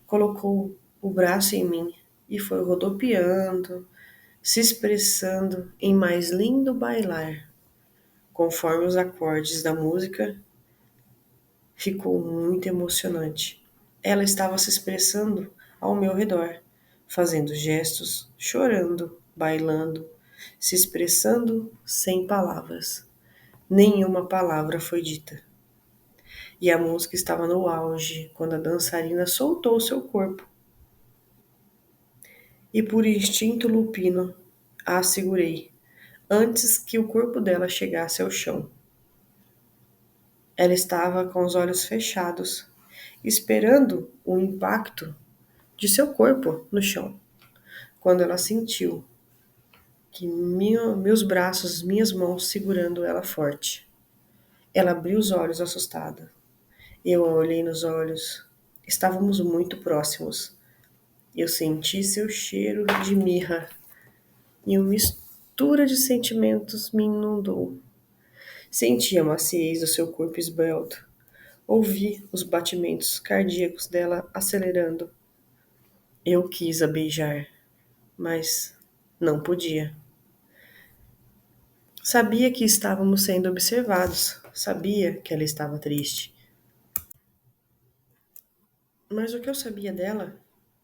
colocou o braço em mim e foi rodopiando, se expressando em mais lindo bailar. Conforme os acordes da música, ficou muito emocionante. Ela estava se expressando ao meu redor, fazendo gestos, chorando, bailando, se expressando sem palavras. Nenhuma palavra foi dita. E a música estava no auge quando a dançarina soltou seu corpo. E por instinto lupino a segurei, antes que o corpo dela chegasse ao chão. Ela estava com os olhos fechados, esperando o impacto de seu corpo no chão, quando ela sentiu que meus braços, minhas mãos segurando ela forte. Ela abriu os olhos assustada. Eu a olhei nos olhos. Estávamos muito próximos. Eu senti seu cheiro de mirra e uma mistura de sentimentos me inundou. Senti a maciez do seu corpo esbelto. Ouvi os batimentos cardíacos dela acelerando. Eu quis a beijar, mas não podia. Sabia que estávamos sendo observados. Sabia que ela estava triste. Mas o que eu sabia dela?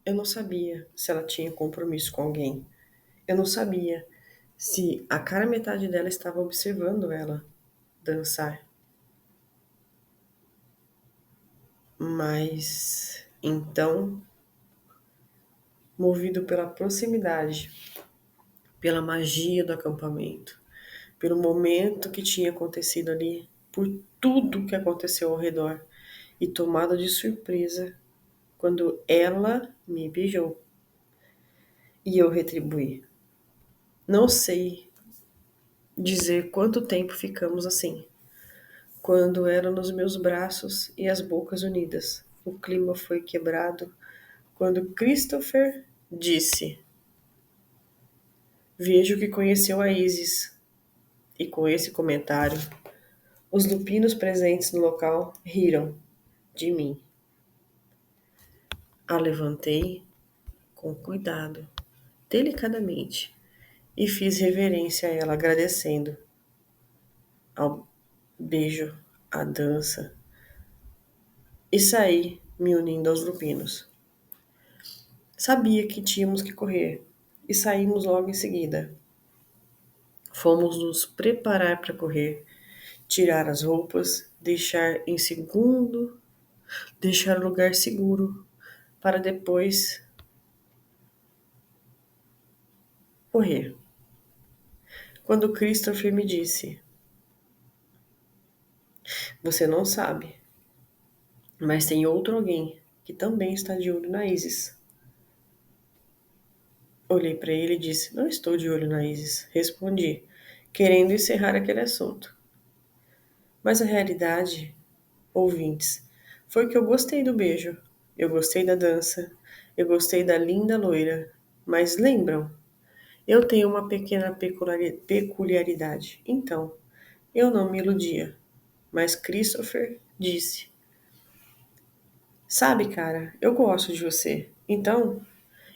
Eu não sabia se ela tinha compromisso com alguém. Eu não sabia se a cara metade dela estava observando ela dançar. Mas então, movido pela proximidade, pela magia do acampamento, pelo momento que tinha acontecido ali, por tudo que aconteceu ao redor, e tomada de surpresa quando ela me beijou e eu retribuí. Não sei dizer quanto tempo ficamos assim, quando eram nos meus braços e as bocas unidas. O clima foi quebrado quando Christopher disse: Vejo que conheceu a Isis. E com esse comentário, os lupinos presentes no local riram de mim. A levantei com cuidado, delicadamente, e fiz reverência a ela, agradecendo ao beijo, à dança, e saí me unindo aos lupinos. Sabia que tínhamos que correr, e saímos logo em seguida. Fomos nos preparar para correr, tirar as roupas, deixar o lugar seguro para depois correr. Quando Christopher me disse: Você não sabe, mas tem outro alguém que também está de olho na Isis. Olhei para ele e disse: Não estou de olho na Isis. Respondi, querendo encerrar aquele assunto. Mas a realidade, ouvintes, foi que eu gostei do beijo, eu gostei da dança, eu gostei da linda loira. Mas lembram? Eu tenho uma pequena peculiaridade. Então, eu não me iludia. Mas Christopher disse: Sabe, cara, eu gosto de você. Então,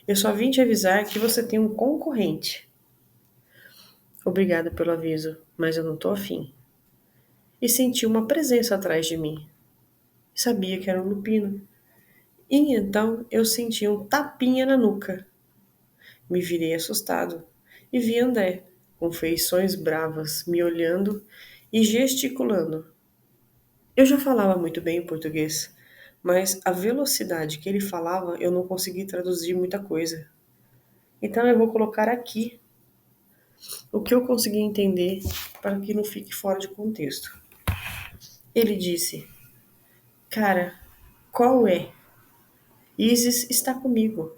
eu só vim te avisar que você tem um concorrente. Obrigada pelo aviso, mas eu não tô afim. E senti uma presença atrás de mim. Sabia que era um lupino. E então eu senti um tapinha na nuca. Me virei assustado e vi André, com feições bravas, me olhando e gesticulando. Eu já falava muito bem o português, mas a velocidade que ele falava eu não consegui traduzir muita coisa. Então eu vou colocar aqui o que eu consegui entender para que não fique fora de contexto. Ele disse: Cara, qual é? Isis está comigo,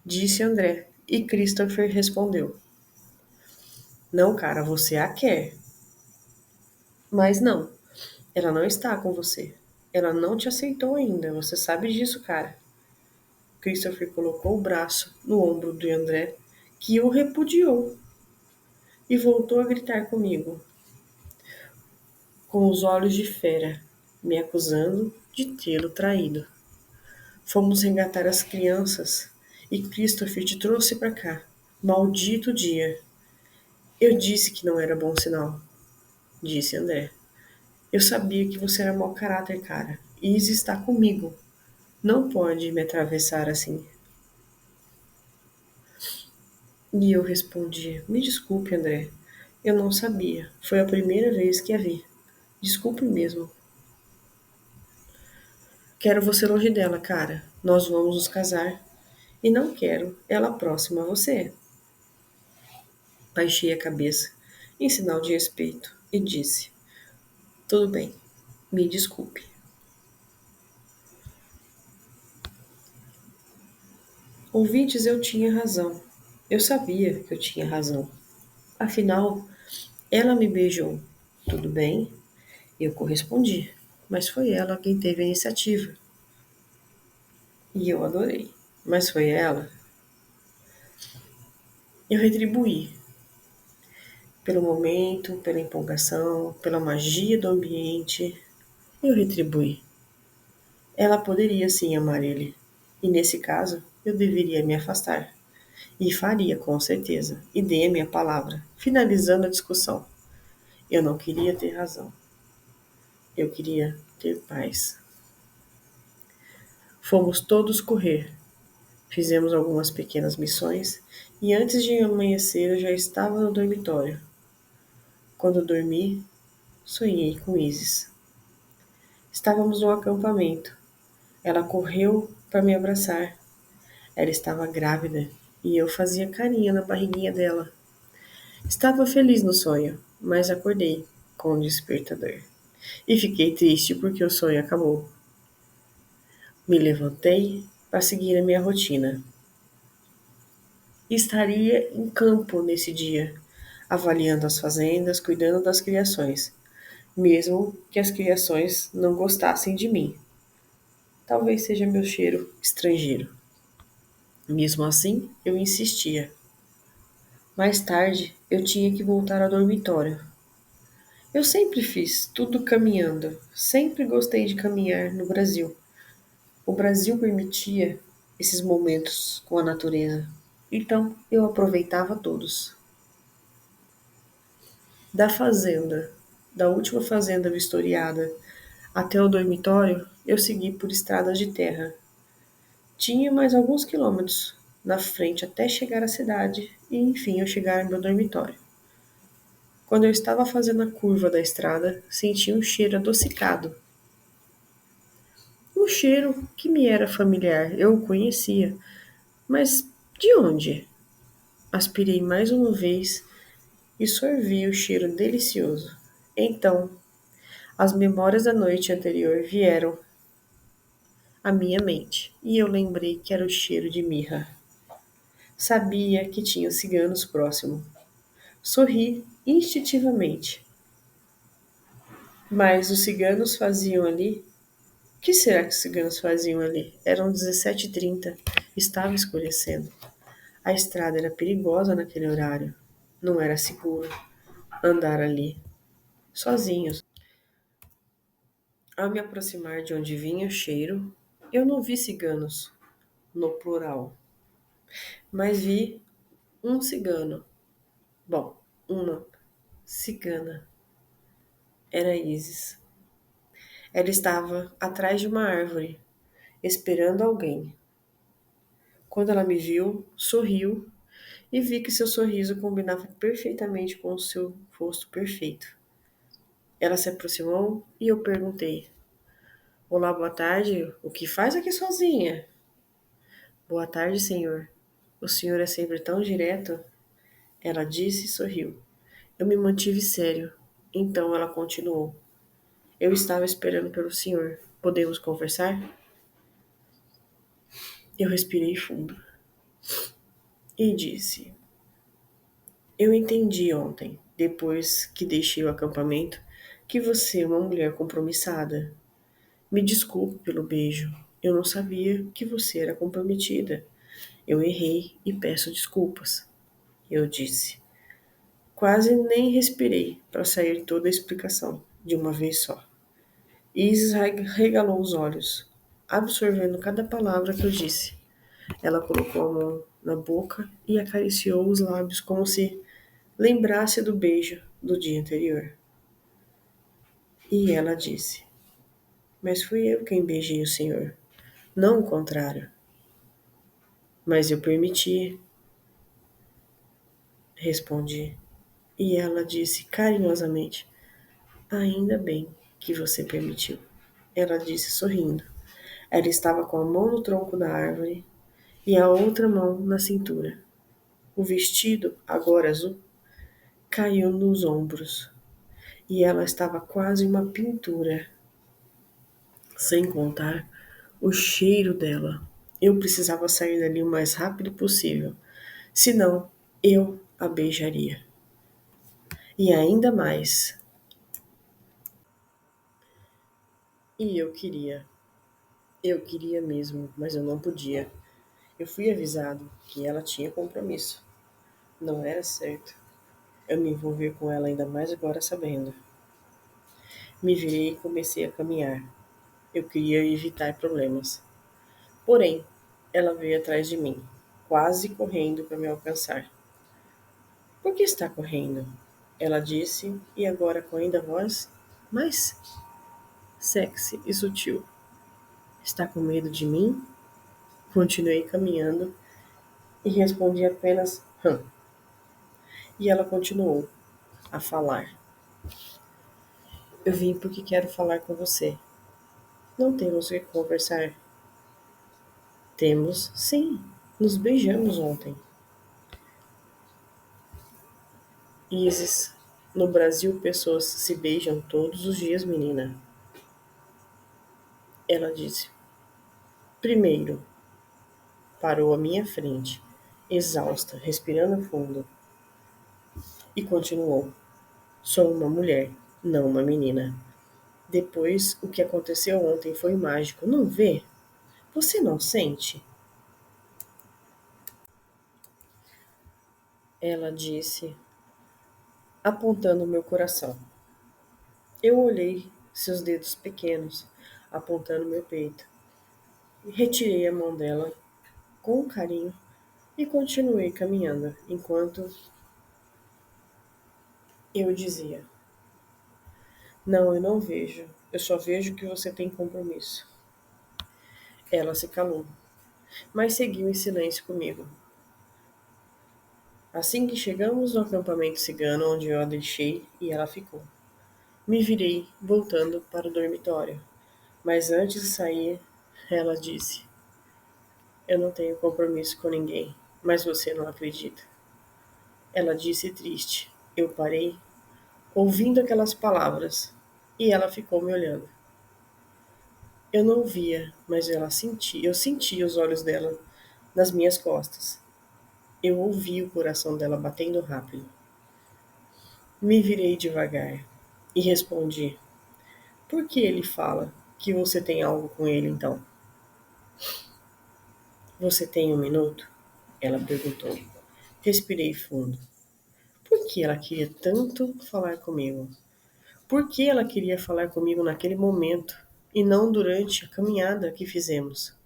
disse André, e Christopher respondeu: Não, cara, você a quer. Mas não, ela não está com você. Ela não te aceitou ainda, você sabe disso, cara. Christopher colocou o braço no ombro de André, que o repudiou, e voltou a gritar comigo, com os olhos de fera, me acusando de tê-lo traído. Fomos resgatar as crianças e Christopher te trouxe para cá. Maldito dia. Eu disse que não era bom sinal, disse André. Eu sabia que você era mau caráter, cara. Izzy está comigo. Não pode me atravessar assim. E eu respondi: Me desculpe, André. Eu não sabia. Foi a primeira vez que a vi. Desculpe mesmo. Quero você longe dela, cara. Nós vamos nos casar. E não quero ela próxima a você. Baixei a cabeça, em sinal de respeito, e disse: Tudo bem, me desculpe. Ouvintes, eu tinha razão. Eu sabia que eu tinha razão. Afinal, ela me beijou. Tudo bem? Eu correspondi. Mas foi ela quem teve a iniciativa. E eu adorei. Mas foi ela. Eu retribuí. Pelo momento, pela empolgação, pela magia do ambiente. Eu retribuí. Ela poderia sim amar ele. E nesse caso, eu deveria me afastar. E faria, com certeza. E dei a minha palavra, finalizando a discussão. Eu não queria ter razão. Eu queria ter paz. Fomos todos correr. Fizemos algumas pequenas missões e antes de amanhecer eu já estava no dormitório. Quando dormi, sonhei com Isis. Estávamos no acampamento. Ela correu para me abraçar. Ela estava grávida e eu fazia carinho na barriguinha dela. Estava feliz no sonho, mas acordei com o despertador. E fiquei triste porque o sonho acabou. Me levantei para seguir a minha rotina. Estaria em campo nesse dia, avaliando as fazendas, cuidando das criações, mesmo que as criações não gostassem de mim. Talvez seja meu cheiro estrangeiro. Mesmo assim, eu insistia. Mais tarde, eu tinha que voltar ao dormitório. Eu sempre fiz tudo caminhando, sempre gostei de caminhar no Brasil. O Brasil permitia esses momentos com a natureza, então eu aproveitava todos. Da fazenda, da última fazenda vistoriada até o dormitório, eu segui por estradas de terra. Tinha mais alguns quilômetros na frente até chegar à cidade e enfim eu chegar ao meu dormitório. Quando eu estava fazendo a curva da estrada, senti um cheiro adocicado. Um cheiro que me era familiar, eu o conhecia, mas de onde? Aspirei mais uma vez e sorvi o cheiro delicioso. Então, as memórias da noite anterior vieram à minha mente e eu lembrei que era o cheiro de mirra. Sabia que tinha ciganos próximo. Sorri instintivamente. Mas os ciganos faziam ali? O que será que os ciganos faziam ali? Eram 17h30. Estava escurecendo. A estrada era perigosa naquele horário. Não era seguro andar ali, sozinhos. Ao me aproximar de onde vinha o cheiro, eu não vi ciganos, no plural, mas vi um cigano. Bom, uma cigana. Era Isis. Ela estava atrás de uma árvore, esperando alguém. Quando ela me viu, sorriu e vi que seu sorriso combinava perfeitamente com o seu rosto perfeito. Ela se aproximou e eu perguntei: Olá, boa tarde. O que faz aqui sozinha? Boa tarde, senhor. O senhor é sempre tão direto. Ela disse e sorriu. Eu me mantive sério. Então ela continuou. Eu estava esperando pelo senhor. Podemos conversar? Eu respirei fundo e disse: Eu entendi ontem, depois que deixei o acampamento, que você é uma mulher compromissada. Me desculpe pelo beijo. Eu não sabia que você era comprometida. Eu errei e peço desculpas. Eu disse. Quase nem respirei para sair toda a explicação, de uma vez só. Isis regalou os olhos, absorvendo cada palavra que eu disse. Ela colocou a mão na boca e acariciou os lábios como se lembrasse do beijo do dia anterior. E ela disse: Mas fui eu quem beijei o senhor, não o contrário. Mas eu permiti. respondi. E ela disse carinhosamente: Ainda bem que você permitiu. Ela disse sorrindo. Ela estava com a mão no tronco da árvore e a outra mão na cintura. O vestido, agora azul, caiu nos ombros e ela estava quase uma pintura, sem contar o cheiro dela. Eu precisava sair dali o mais rápido possível, senão eu a beijaria. E ainda mais. E eu queria mesmo, mas eu não podia. Eu fui avisado que ela tinha compromisso. Não era certo eu me envolver com ela ainda mais agora sabendo. Me virei e comecei a caminhar. Eu queria evitar problemas. Porém, ela veio atrás de mim, quase correndo para me alcançar. Por que está correndo? Ela disse, e agora com ainda voz mais sexy e sutil. Está com medo de mim? Continuei caminhando e respondi apenas E ela continuou a falar. Eu vim porque quero falar com você. Não temos o que conversar. Temos, sim. Nos beijamos ontem. Isis, no Brasil pessoas se beijam todos os dias, menina. Ela disse. Primeiro, parou à minha frente, exausta, respirando fundo, e continuou. Sou uma mulher, não uma menina. Depois, o que aconteceu ontem foi mágico, não vê? Você não sente? Ela disse, apontando meu coração. Eu olhei seus dedos pequenos, apontando meu peito. Retirei a mão dela com carinho e continuei caminhando, enquanto eu dizia: Não, eu não vejo. Eu só vejo que você tem compromisso. Ela se calou, mas seguiu em silêncio comigo. Assim que chegamos no acampamento cigano onde eu a deixei e ela ficou. Me virei, voltando para o dormitório. Mas antes de sair, ela disse: Eu não tenho compromisso com ninguém, mas você não acredita. Ela disse triste. Eu parei, ouvindo aquelas palavras, e ela ficou me olhando. Eu não via, mas eu sentia os olhos dela nas minhas costas. Eu ouvi o coração dela batendo rápido. Me virei devagar e respondi: Por que ele fala que você tem algo com ele então? Você tem um minuto? Ela perguntou. Respirei fundo. Por que ela queria tanto falar comigo? Por que ela queria falar comigo naquele momento e não durante a caminhada que fizemos?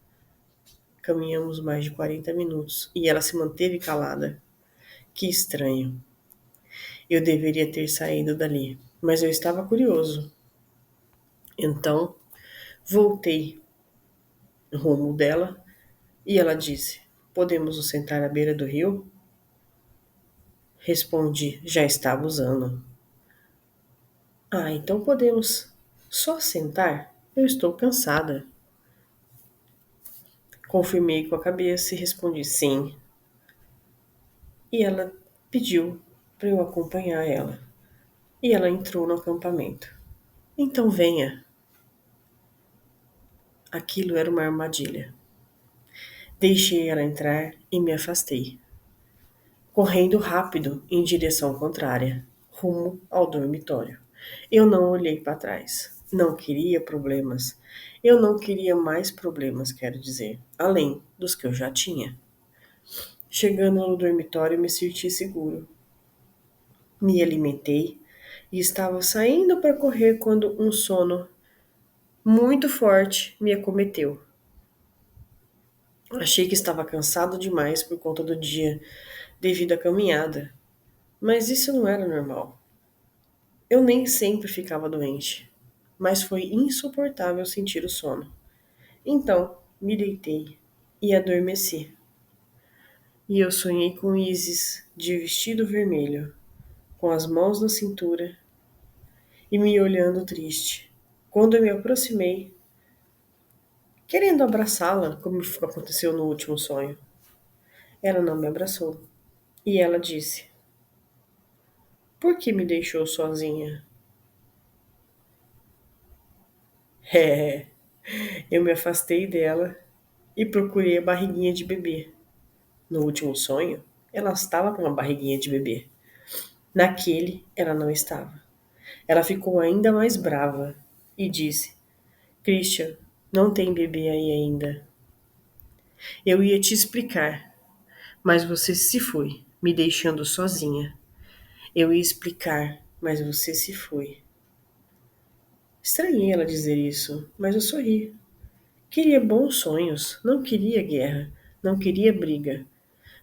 Caminhamos mais de 40 minutos e ela se manteve calada. Que estranho. Eu deveria ter saído dali, mas eu estava curioso. Então, voltei rumo dela e ela disse: Podemos nos sentar à beira do rio? Respondi: Já estava usando. Ah, então podemos só sentar? Eu estou cansada. Confirmei com a cabeça e respondi sim. E ela pediu para eu acompanhar ela. E ela entrou no acampamento. Então venha. Aquilo era uma armadilha. Deixei ela entrar e me afastei, correndo rápido em direção contrária, rumo ao dormitório. Eu não olhei para trás. Não queria problemas. Eu não queria mais problemas, quero dizer, além dos que eu já tinha. Chegando no dormitório, me senti seguro. Me alimentei e estava saindo para correr quando um sono muito forte me acometeu. Achei que estava cansado demais por conta do dia, devido à caminhada, mas isso não era normal. Eu nem sempre ficava doente, mas foi insuportável sentir o sono. Então, me deitei e adormeci. E eu sonhei com Isis de vestido vermelho, com as mãos na cintura e me olhando triste. Quando eu me aproximei, querendo abraçá-la, como aconteceu no último sonho, ela não me abraçou. E ela disse: Por que me deixou sozinha? É, eu me afastei dela e procurei a barriguinha de bebê. No último sonho, ela estava com uma barriguinha de bebê. Naquele, ela não estava. Ela ficou ainda mais brava e disse: Christian, não tem bebê aí ainda. Eu ia te explicar, mas você se foi, me deixando sozinha. Eu ia explicar, mas você se foi. Estranhei ela dizer isso, mas eu sorri. Queria bons sonhos, não queria guerra, não queria briga.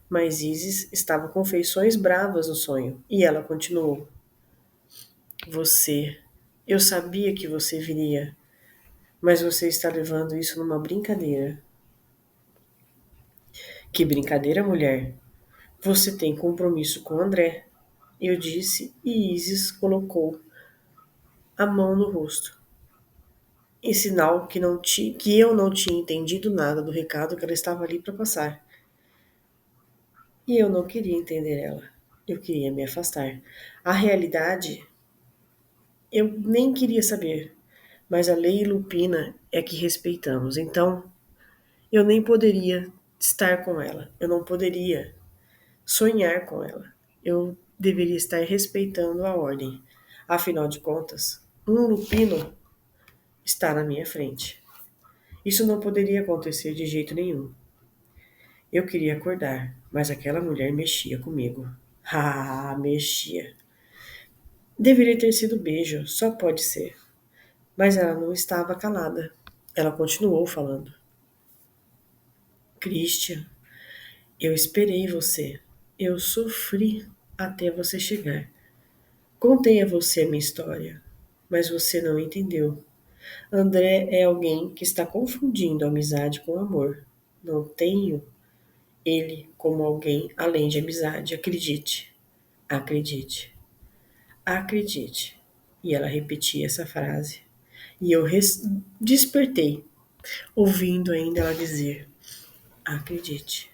Mas Isis estava com feições bravas no sonho, e ela continuou: Você, eu sabia que você viria, mas você está levando isso numa brincadeira. Que brincadeira, mulher? Você tem compromisso com André. Eu disse e Isis colocou a mão no rosto, em sinal que eu não tinha entendido nada do recado que ela estava ali para passar. E eu não queria entender ela. Eu queria me afastar. A realidade, eu nem queria saber, mas a lei lupina é que respeitamos. Então, eu nem poderia estar com ela. Eu não poderia sonhar com ela. Eu deveria estar respeitando a ordem. Afinal de contas, um lupino está na minha frente. Isso não poderia acontecer de jeito nenhum. Eu queria acordar, mas aquela mulher mexia comigo. Ah, mexia. Deveria ter sido beijo, só pode ser. Mas ela não estava calada. Ela continuou falando. Christian, eu esperei você. Eu sofri até você chegar. Contei a você a minha história, mas você não entendeu. André é alguém que está confundindo amizade com amor. Não tenho ele como alguém além de amizade. Acredite, acredite, acredite. E ela repetia essa frase. E eu despertei, ouvindo ainda ela dizer: Acredite.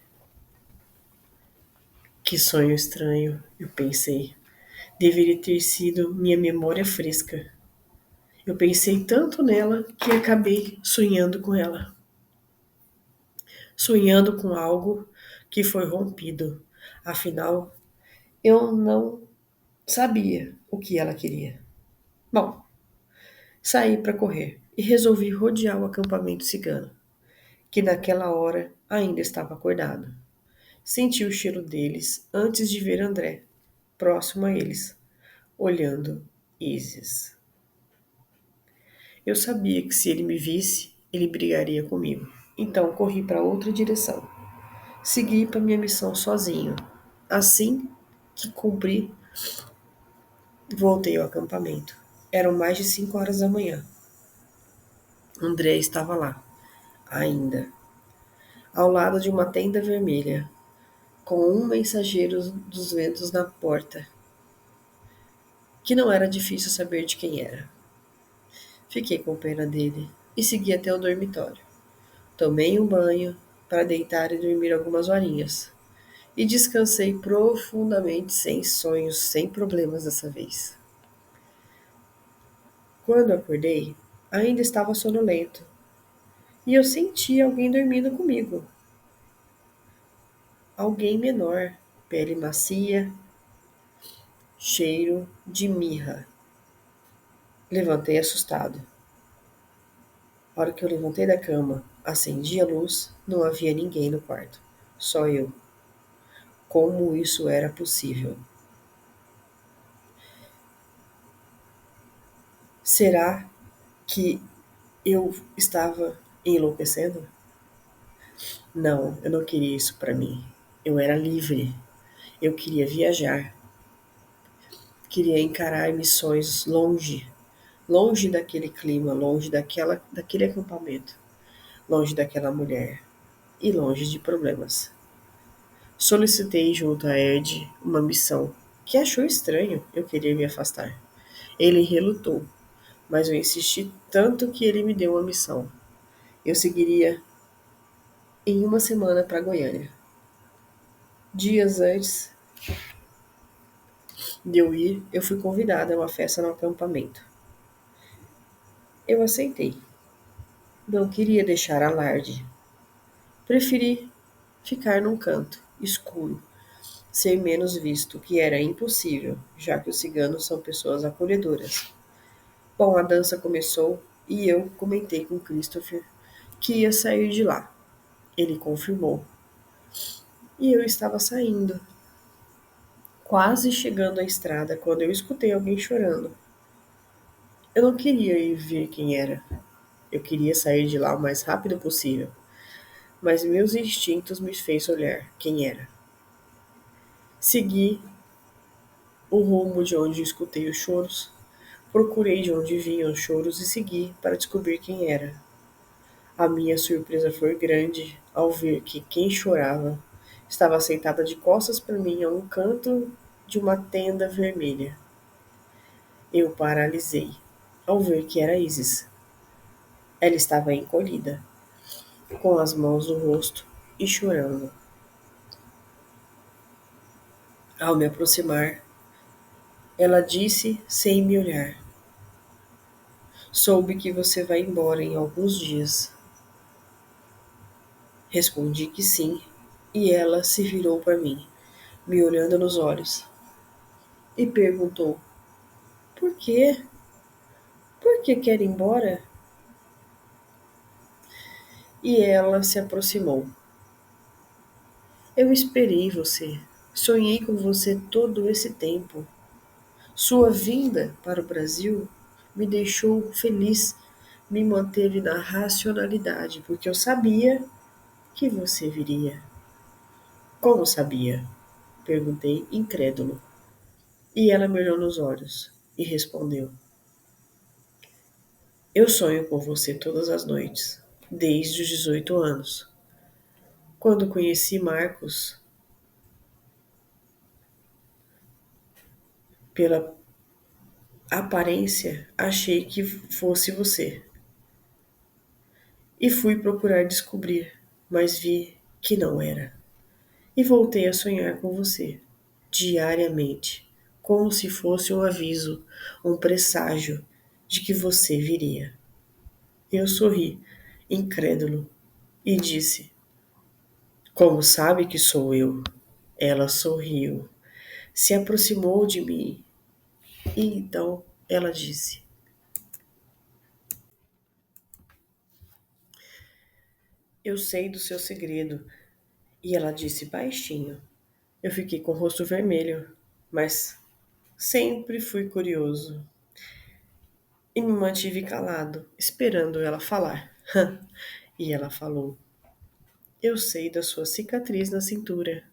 Que sonho estranho, eu pensei. Deveria ter sido minha memória fresca. Eu pensei tanto nela que acabei sonhando com ela. Sonhando com algo que foi rompido. Afinal, eu não sabia o que ela queria. Bom, saí para correr e resolvi rodear o acampamento cigano, que naquela hora ainda estava acordado. Senti o cheiro deles antes de ver André, próximo a eles, olhando Isis. Eu sabia que se ele me visse, ele brigaria comigo. Então corri para outra direção. Segui para minha missão sozinho. Assim que cumpri, voltei ao acampamento. Eram mais de 5 horas da manhã. André estava lá, ainda, ao lado de uma tenda vermelha, com um mensageiro dos ventos na porta, que não era difícil saber de quem era. Fiquei com pena dele e segui até o dormitório. Tomei um banho para deitar e dormir algumas horinhas. E descansei profundamente, sem sonhos, sem problemas dessa vez. Quando acordei, ainda estava sonolento e eu senti alguém dormindo comigo. Alguém menor, pele macia, cheiro de mirra. Levantei assustado. A hora que eu levantei da cama, acendi a luz, não havia ninguém no quarto. Só eu. Como isso era possível? Será que eu estava enlouquecendo? Não, eu não queria isso para mim. Eu era livre. Eu queria viajar. Queria encarar missões longe, longe daquele clima, longe daquele acampamento, longe daquela mulher e longe de problemas. Solicitei junto a Ed uma missão, que achou estranho eu querer me afastar. Ele relutou, mas eu insisti tanto que ele me deu uma missão. Eu seguiria em uma semana para Goiânia. Dias antes de eu ir, eu fui convidada a uma festa no acampamento. Eu aceitei. Não queria deixar alarde. Preferi ficar num canto, escuro, ser menos visto, que era impossível, já que os ciganos são pessoas acolhedoras. Bom, a dança começou e eu comentei com Christopher que ia sair de lá. Ele confirmou. E eu estava saindo, quase chegando à estrada, quando eu escutei alguém chorando. Eu não queria ir ver quem era. Eu queria sair de lá o mais rápido possível, mas meus instintos me fez olhar quem era. Segui o rumo de onde escutei os choros, procurei de onde vinham os choros e segui para descobrir quem era. A minha surpresa foi grande ao ver que quem chorava estava sentada de costas para mim a um canto de uma tenda vermelha. Eu paralisei ao ver que era Isis. Ela estava encolhida, com as mãos no rosto e chorando. Ao me aproximar, ela disse sem me olhar: Soube que você vai embora em alguns dias. Respondi que sim, e ela se virou para mim, me olhando nos olhos, e perguntou: Por quê? Por que quer ir embora? E ela se aproximou. Eu esperei você. Sonhei com você todo esse tempo. Sua vinda para o Brasil me deixou feliz, me manteve na racionalidade, porque eu sabia que você viria. Como sabia? Perguntei, incrédulo. E ela me olhou nos olhos e respondeu: Eu sonho com você todas as noites, desde os 18 anos. Quando conheci Marcos, pela aparência, achei que fosse você. E fui procurar descobrir, mas vi que não era. E voltei a sonhar com você, diariamente, como se fosse um aviso, um presságio de que você viria. Eu sorri, incrédulo, e disse: Como sabe que sou eu? Ela sorriu, se aproximou de mim e então ela disse: Eu sei do seu segredo. E ela disse baixinho. Eu fiquei com o rosto vermelho, mas sempre fui curioso e me mantive calado, esperando ela falar. E ela falou: Eu sei da sua cicatriz na cintura.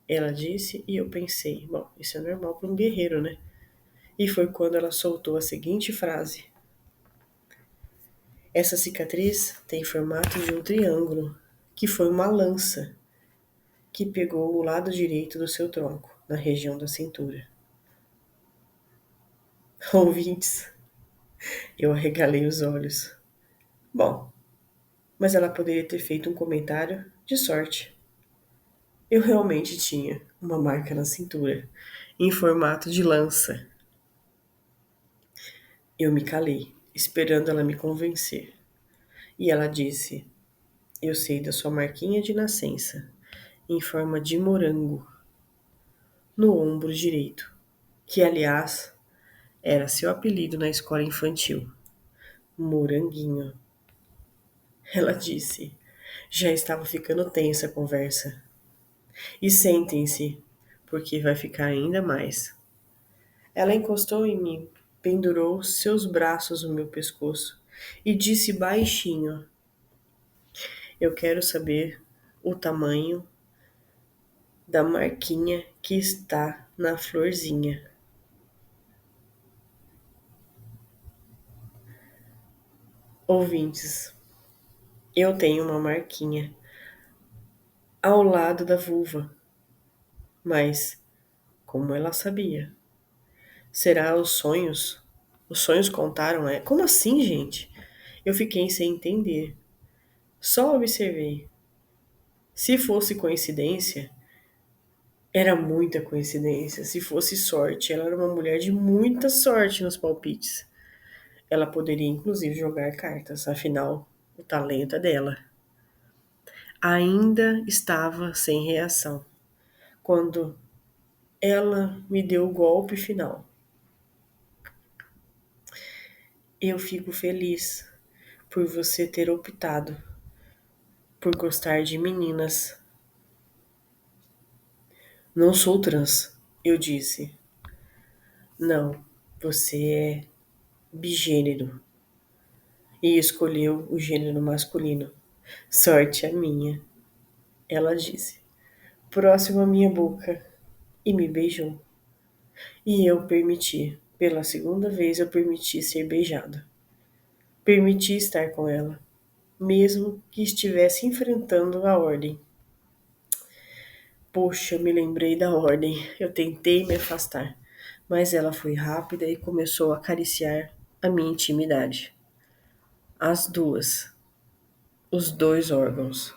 Ela disse e eu pensei: Bom, isso é normal para um guerreiro, né? E foi quando ela soltou a seguinte frase: Essa cicatriz tem formato de um triângulo, que foi uma lança que pegou o lado direito do seu tronco, na região da cintura. Ouvintes, eu arregalei os olhos. Bom, mas ela poderia ter feito um comentário de sorte. Eu realmente tinha uma marca na cintura, em formato de lança. Eu me calei, esperando ela me convencer. E ela disse: Eu sei da sua marquinha de nascença, em forma de morango, no ombro direito, que aliás era seu apelido na escola infantil. Moranguinho. Ela disse. Já estava ficando tensa a conversa. E sentem-se, porque vai ficar ainda mais. Ela encostou em mim, pendurou seus braços no meu pescoço e disse baixinho: Eu quero saber o tamanho da marquinha que está na florzinha. Ouvintes, eu tenho uma marquinha ao lado da vulva. Mas como ela sabia? Será os sonhos? Os sonhos contaram, é? Como assim, gente? Eu fiquei sem entender. Só observei. Se fosse coincidência, era muita coincidência. Se fosse sorte, ela era uma mulher de muita sorte nos palpites. Ela poderia inclusive jogar cartas, afinal, o talento é dela. Ainda estava sem reação quando ela me deu o golpe final. Eu fico feliz por você ter optado por gostar de meninas. Não sou trans, eu disse. Não, você é bigênero e escolheu o gênero masculino. Sorte a minha, ela disse, próximo à minha boca, e me beijou. E eu permiti, pela segunda vez eu permiti ser beijado. Permiti estar com ela, mesmo que estivesse enfrentando a ordem. Poxa, eu me lembrei da ordem. Eu tentei me afastar, mas ela foi rápida e começou a acariciar a minha intimidade. As duas, os dois órgãos.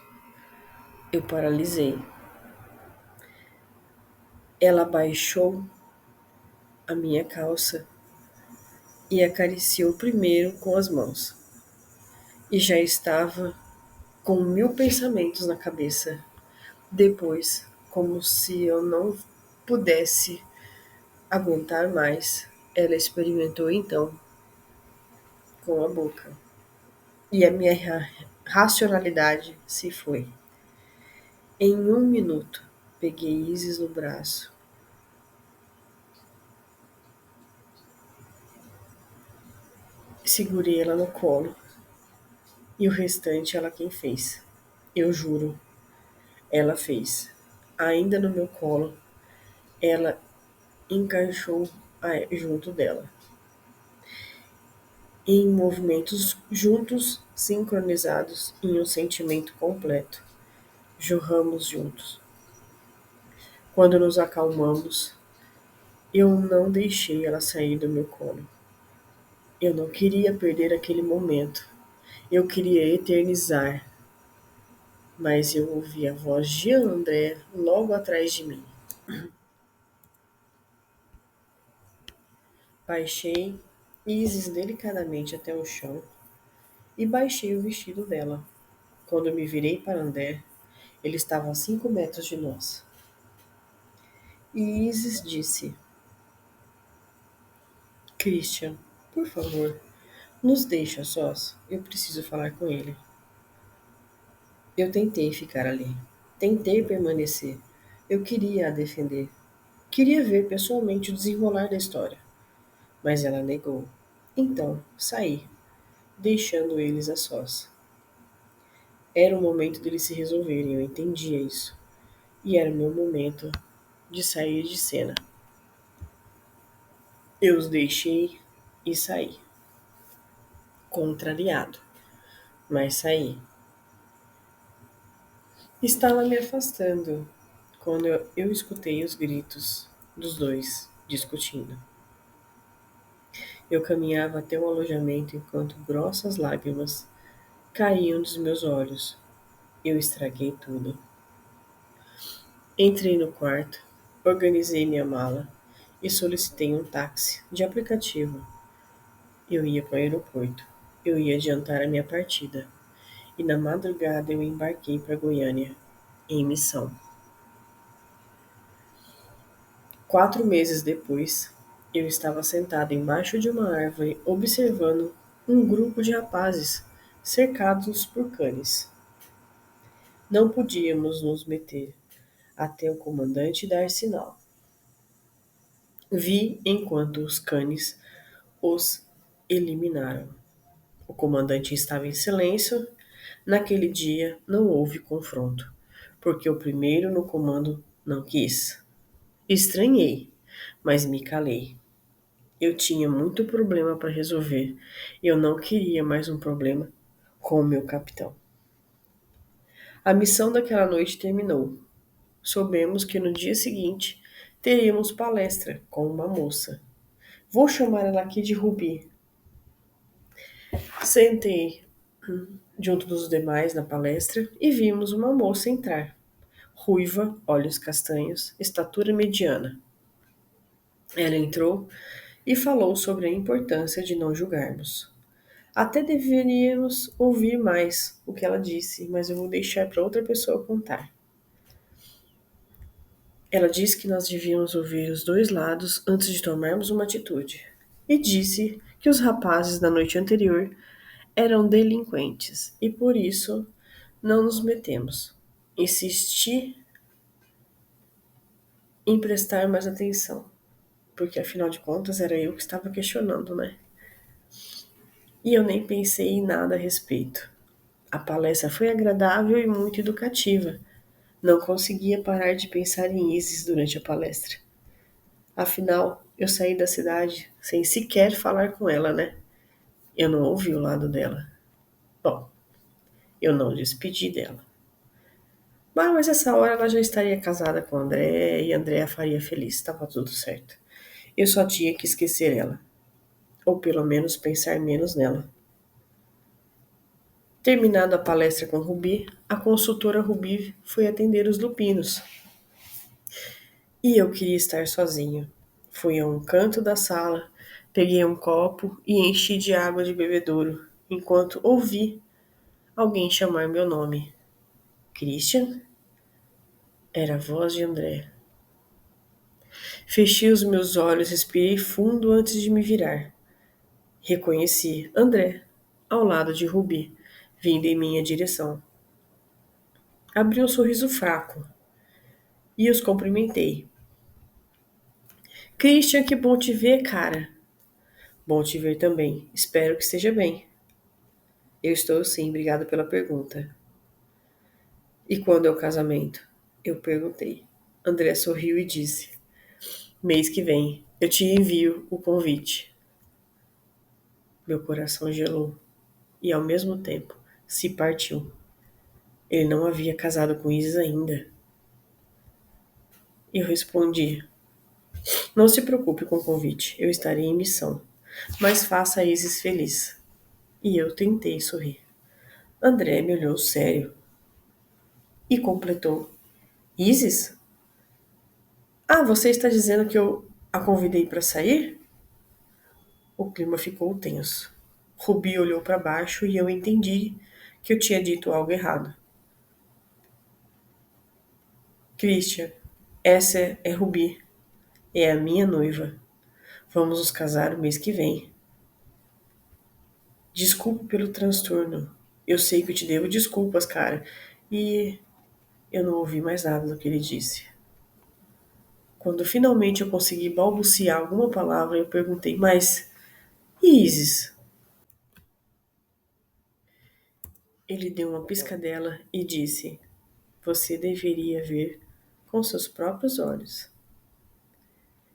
Eu paralisei. Ela baixou a minha calça e acariciou primeiro com as mãos. E já estava com 1000 pensamentos na cabeça. Depois, como se eu não pudesse aguentar mais, ela experimentou então com a boca. E a minha racionalidade se foi. Em 1 minuto, peguei Isis no braço. Segurei ela no colo. E o restante ela quem fez. Eu juro, ela fez. Ainda no meu colo, ela encaixou junto dela. Em movimentos juntos, sincronizados em um sentimento completo. Jorramos juntos. Quando nos acalmamos, eu não deixei ela sair do meu colo. Eu não queria perder aquele momento. Eu queria eternizar. Mas eu ouvi a voz de André logo atrás de mim. Baixei Isis delicadamente até o chão e baixei o vestido dela. Quando me virei para André, ele estava a 5 metros de nós. E Isis disse: Christian, por favor, nos deixe a sós. Eu preciso falar com ele. Eu tentei ficar ali. Tentei permanecer. Eu queria a defender. Queria ver pessoalmente o desenrolar da história. Mas ela negou. Então, saí, deixando eles a sós. Era o momento deles se resolverem, eu entendia isso. E era o meu momento de sair de cena. Eu os deixei e saí. Contrariado, mas saí. Estava me afastando quando eu escutei os gritos dos dois discutindo. Eu caminhava até o alojamento enquanto grossas lágrimas caíam dos meus olhos. Eu estraguei tudo. Entrei no quarto, organizei minha mala e solicitei um táxi de aplicativo. Eu ia para o aeroporto. Eu ia adiantar a minha partida. E na madrugada eu embarquei para Goiânia, em missão. 4 meses depois, eu estava sentada embaixo de uma árvore observando um grupo de rapazes cercados por cães. Não podíamos nos meter até o comandante dar sinal. Vi enquanto os cães os eliminaram. O comandante estava em silêncio. Naquele dia não houve confronto, porque o primeiro no comando não quis. Estranhei, mas me calei. Eu tinha muito problema para resolver. Eu não queria mais um problema com o meu capitão. A missão daquela noite terminou. Soubemos que no dia seguinte teríamos palestra com uma moça. Vou chamar ela aqui de Rubi. Sentei junto dos demais na palestra e vimos uma moça entrar. Ruiva, olhos castanhos, estatura mediana. Ela entrou e falou sobre a importância de não julgarmos. Até deveríamos ouvir mais o que ela disse, mas eu vou deixar para outra pessoa contar. Ela disse que nós devíamos ouvir os dois lados antes de tomarmos uma atitude. E disse que os rapazes da noite anterior eram delinquentes e por isso não nos metemos. Insisti em prestar mais atenção, porque afinal de contas era eu que estava questionando, né? E eu nem pensei em nada a respeito. A palestra foi agradável e muito educativa. Não conseguia parar de pensar em Isis durante a palestra. Afinal, eu saí da cidade sem sequer falar com ela, né? Eu não ouvi o lado dela. Bom, eu não despedi dela. Mas essa hora ela já estaria casada com André e André a faria feliz. Estava tudo certo. Eu só tinha que esquecer ela. Ou pelo menos pensar menos nela. Terminada a palestra com Rubi, a consultora Rubi foi atender os lupinos. E eu queria estar sozinho. Fui a um canto da sala, peguei um copo e enchi de água de bebedouro, enquanto ouvi alguém chamar meu nome. Christian? Era a voz de André. Fechei os meus olhos, respirei fundo antes de me virar. Reconheci André, ao lado de Rubi, vindo em minha direção. Abri um sorriso fraco e os cumprimentei. Christian, que bom te ver, cara. Bom te ver também. Espero que esteja bem. Eu estou sim, obrigado pela pergunta. E quando é o casamento? Eu perguntei. André sorriu e disse: mês que vem, eu te envio o convite. Meu coração gelou e, ao mesmo tempo, se partiu. Ele não havia casado com Isis ainda. Eu respondi: não se preocupe com o convite, eu estarei em missão. Mas faça a Isis feliz. E eu tentei sorrir. André me olhou sério e completou: Isis? Ah, você está dizendo que eu a convidei para sair? O clima ficou tenso. Rubi olhou para baixo e eu entendi que eu tinha dito algo errado. Christian, essa é Rubi. É a minha noiva. Vamos nos casar o mês que vem. Desculpe pelo transtorno. Eu sei que eu te devo desculpas, cara. E eu não ouvi mais nada do que ele disse. Quando finalmente eu consegui balbuciar alguma palavra, eu perguntei: mas Isis? Ele deu uma piscadela e disse: você deveria ver com seus próprios olhos.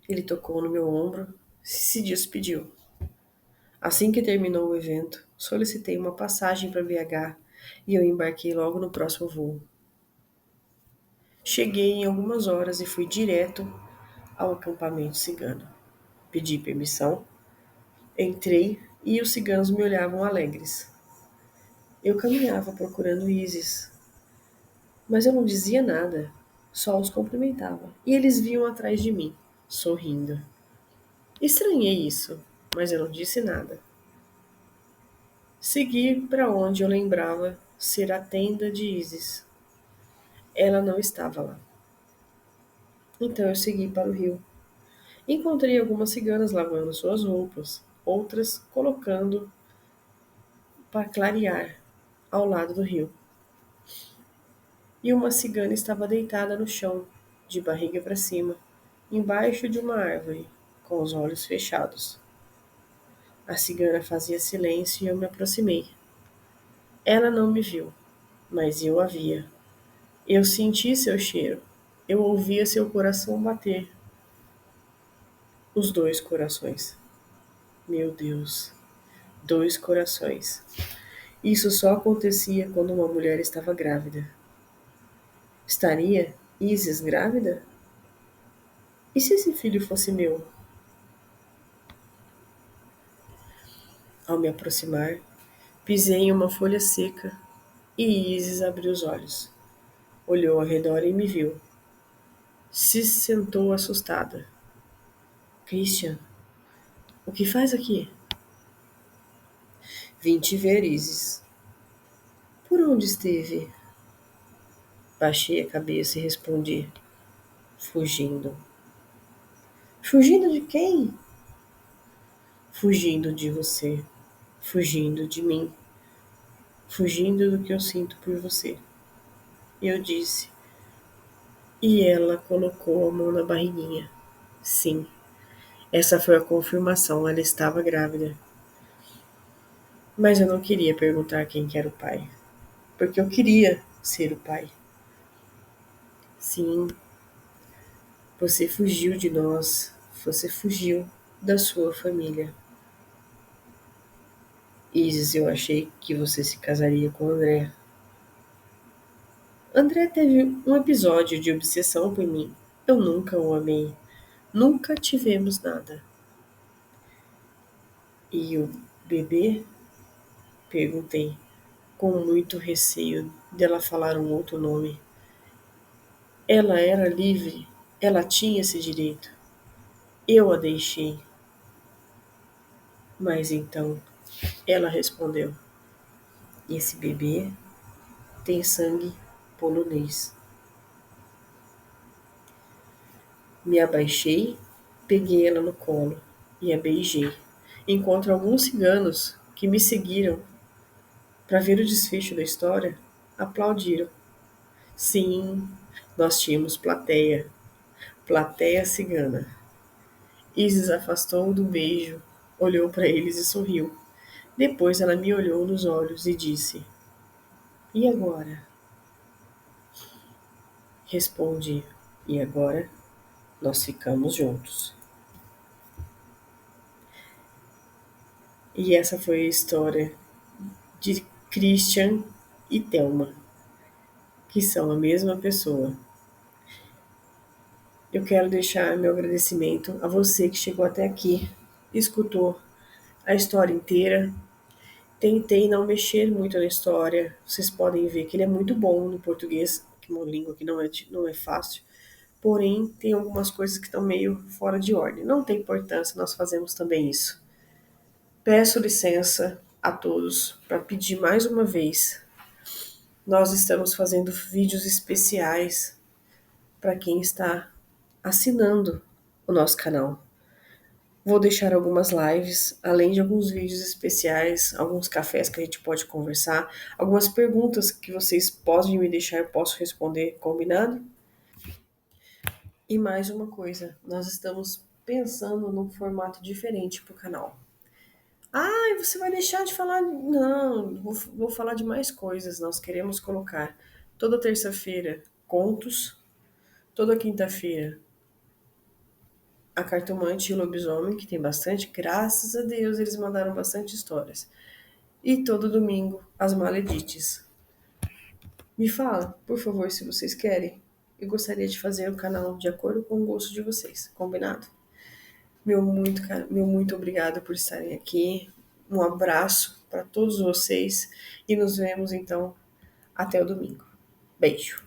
Ele tocou no meu ombro e se despediu. Assim que terminou o evento, solicitei uma passagem para BH e eu embarquei logo no próximo voo. Cheguei em algumas horas e fui direto ao acampamento cigano. Pedi permissão, entrei e os ciganos me olhavam alegres. Eu caminhava procurando Isis, mas eu não dizia nada, só os cumprimentava. E eles vinham atrás de mim, sorrindo. Estranhei isso, mas eu não disse nada. Segui para onde eu lembrava ser a tenda de Isis. Ela não estava lá. Então eu segui para o rio. Encontrei algumas ciganas lavando suas roupas, outras colocando para clarear ao lado do rio. E uma cigana estava deitada no chão, de barriga para cima, embaixo de uma árvore, com os olhos fechados. A cigana fazia silêncio e eu me aproximei. Ela não me viu, mas eu a via. Eu senti seu cheiro. Eu ouvia seu coração bater. Os dois corações. Meu Deus, dois corações. Isso só acontecia quando uma mulher estava grávida. Estaria Isis grávida? E se esse filho fosse meu? Ao me aproximar, pisei em uma folha seca e Isis abriu os olhos. Olhou ao redor e me viu. Se sentou assustada. Christian, o que faz aqui? Vim te ver, Isis. Por onde esteve? Baixei a cabeça e respondi, fugindo. Fugindo de quem? Fugindo de você. Fugindo de mim. Fugindo do que eu sinto por você. Eu disse. E ela colocou a mão na barriguinha. Sim, essa foi a confirmação, ela estava grávida. Mas eu não queria perguntar quem que era o pai, porque eu queria ser o pai. Sim, você fugiu de nós, você fugiu da sua família. Isis, eu achei que você se casaria com André. André teve um episódio de obsessão por mim. Eu nunca o amei. Nunca tivemos nada. E o bebê? Perguntei, com muito receio dela falar um outro nome. Ela era livre, ela tinha esse direito. Eu a deixei. Mas então, ela respondeu: esse bebê tem sangue polonês. Me abaixei, peguei ela no colo e a beijei, enquanto alguns ciganos que me seguiram para ver o desfecho da história aplaudiram. Sim, nós tínhamos plateia, plateia cigana. Isis afastou do beijo, olhou para eles e sorriu. Depois ela me olhou nos olhos e disse: e agora? Respondi: e agora nós ficamos juntos. E essa foi a história de Christian e Thelma, que são a mesma pessoa. Eu quero deixar meu agradecimento a você que chegou até aqui, escutou a história inteira. Tentei não mexer muito na história. Vocês podem ver que ele é muito bom no português, que é uma língua que não é fácil. Porém, tem algumas coisas que estão meio fora de ordem. Não tem importância, nós fazemos também isso. Peço licença a todos para pedir mais uma vez. Nós estamos fazendo vídeos especiais para quem está assinando o nosso canal. Vou deixar algumas lives, além de alguns vídeos especiais, alguns cafés que a gente pode conversar, algumas perguntas que vocês podem me deixar, eu posso responder, combinado? E mais uma coisa, nós estamos pensando num formato diferente para o canal. Ah, você vai deixar de falar? Não, vou falar de mais coisas. Nós queremos colocar toda terça-feira contos, toda quinta-feira a cartomante e o lobisomem, que tem bastante, graças a Deus eles mandaram bastante histórias. E todo domingo as maledites. Me fala, por favor, se vocês querem. Eu gostaria de fazer o canal de acordo com o gosto de vocês, combinado? Meu muito obrigado por estarem aqui. Um abraço para todos vocês e nos vemos então até o domingo. Beijo.